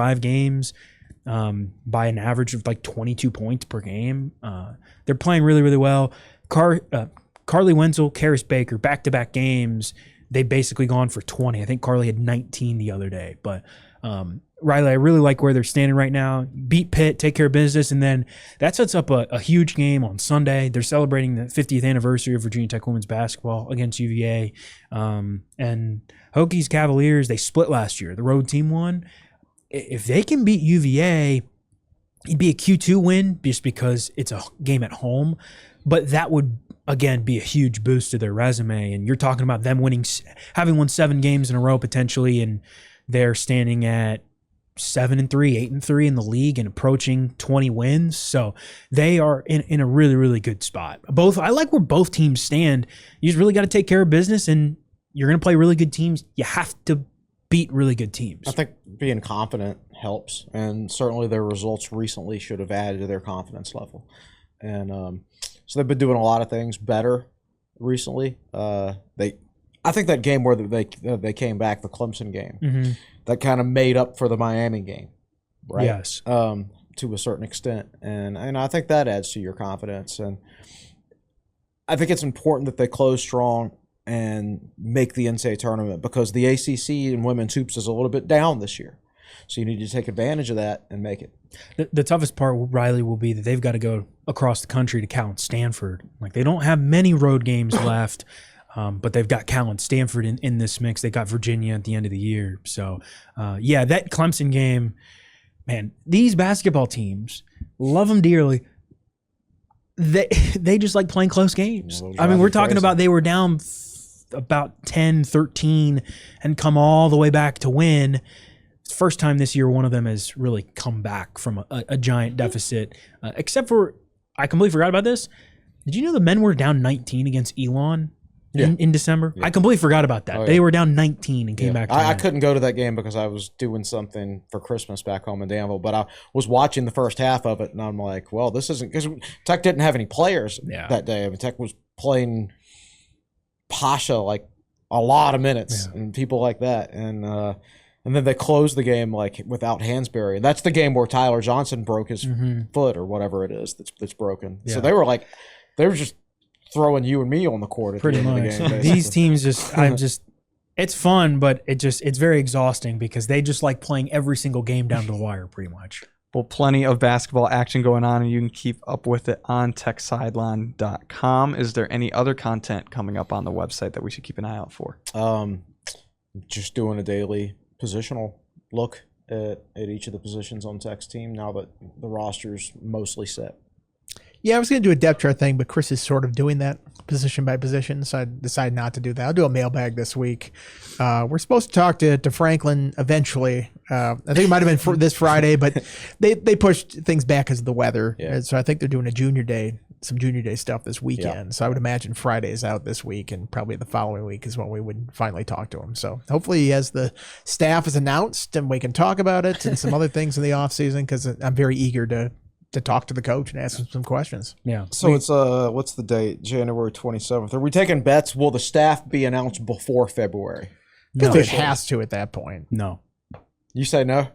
by an average of like 22 points per game. They're playing really, really well. Carly Wenzel, Karis Baker, back-to-back games, they've basically gone for 20. I think Carly had 19 the other day. But Riley, I really like where they're standing right now. Beat Pitt, take care of business, and then that sets up a huge game on Sunday. They're celebrating the 50th anniversary of Virginia Tech women's basketball against UVA. And Hokies Cavaliers, they split last year. The road team won. If they can beat UVA, it'd be a Q2 win just because it's a game at home. But that would, again, be a huge boost to their resume. And you're talking about them having won 7 games in a row potentially, and they're standing at 7-3, 8-3 in the league and approaching 20 wins. So they are in a really, really good spot. I like where both teams stand. You just really got to take care of business, and you're going to play really good teams. You have to beat really good teams. I think being confident helps, and certainly their results recently should have added to their confidence level. And so they've been doing a lot of things better recently. I think that game where they came back, the Clemson game, that kind of made up for the Miami game, right? Yes. To a certain extent, and I think that adds to your confidence. And I think it's important that they close strong and make the NCAA tournament, because the ACC in women's hoops is a little bit down this year. So you need to take advantage of that and make it. The toughest part, Riley, will be that they've got to go across the country to Cal and Stanford. Like, they don't have many road games left, but they've got Cal and Stanford in this mix. They got Virginia at the end of the year. So, that Clemson game, man, these basketball teams, love them dearly. They just like playing close games. I mean, we're talking about they were down about 10-13 and come all the way back to win. It's the first time this year one of them has really come back from a giant deficit, except for, I completely forgot about this. Did you know the men were down 19 against Elon in December? Yeah. I completely forgot about that. They were down 19 and came back to I couldn't go to that game because I was doing something for Christmas back home in Danville, but I was watching the first half of it, and I'm like, well, this isn't, because Tech didn't have any players that day. I mean, Tech was playing Pasha like a lot of minutes and people like that, and then they closed the game like without Hansberry. And that's the game where Tyler Johnson broke his foot or whatever it is that's broken. Yeah. So they were just throwing you and me on the court at pretty the end much. of the game. These teams it's fun, but it's very exhausting because they just like playing every single game down to the wire pretty much. Well, plenty of basketball action going on, and you can keep up with it on techsideline.com. Is there any other content coming up on the website that we should keep an eye out for? Just doing a daily positional look at each of the positions on Tech's team now that the roster's mostly set. Yeah, I was going to do a depth chart thing, but Chris is sort of doing that position by position, so I decided not to do that. I'll do a mailbag this week. We're supposed to talk to Franklin eventually. I think it might have been this Friday, but they pushed things back because of the weather. Yeah. So I think they're doing some junior day stuff this weekend. Yeah. So I would imagine Friday is out this week, and probably the following week is when we would finally talk to him. So hopefully he has the staff is announced and we can talk about it and some other things in the off season, because I'm very eager to talk to the coach and ask him some questions. Yeah. So it's what's the date? January 27th. Are we taking bets? Will the staff be announced before February? No. It has to at that point. No. You say no?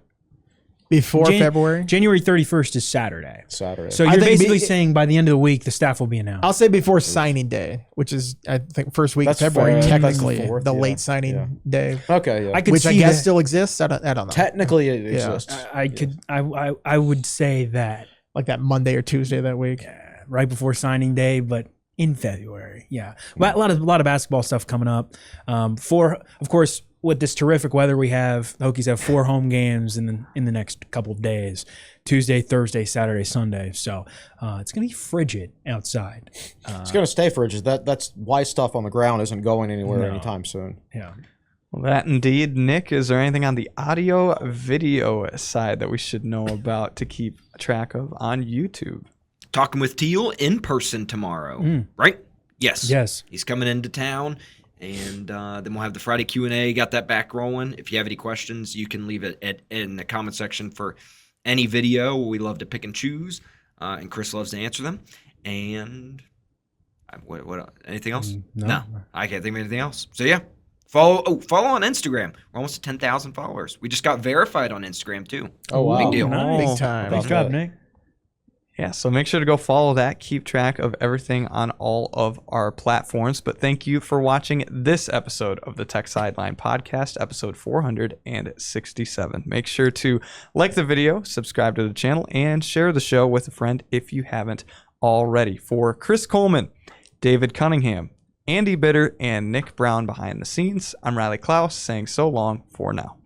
Before February? January 31st is Saturday. So I you're basically saying by the end of the week, the staff will be announced. I'll say before signing day, which is, I think, first week of February, technically. The late signing day. Okay, yeah. Which I guess still exists. I don't know. Technically it exists. I would say that. Like that Monday or Tuesday that week. Yeah, right before signing day, but in February. Yeah. But a lot of basketball stuff coming up. Of course, with this terrific weather we have, the Hokies have 4 home games in the next couple of days. Tuesday, Thursday, Saturday, Sunday. So it's going to be frigid outside. It's going to stay frigid. That's why stuff on the ground isn't going anywhere anytime soon. Yeah. Well, that indeed. Nick, is there anything on the audio video side that we should know about to keep track of on YouTube? Talking with Teal in person tomorrow, right? Yes. Yes. He's coming into town, and then we'll have the Friday Q&A. Got that back rolling. If you have any questions, you can leave it in the comment section for any video. We love to pick and choose, and Chris loves to answer them. And what anything else? No, I can't think of anything else. So yeah. Follow on Instagram. We're almost at 10,000 followers. We just got verified on Instagram too. Oh, wow. Big deal. Nice. Big time. Nice job, Nick. Yeah, so make sure to go follow that. Keep track of everything on all of our platforms. But thank you for watching this episode of the Tech Sideline podcast, episode 467. Make sure to like the video, subscribe to the channel, and share the show with a friend if you haven't already. For Chris Coleman, David Cunningham, Andy Bitter, and Nick Brown behind the scenes, I'm Riley Klaus saying so long for now.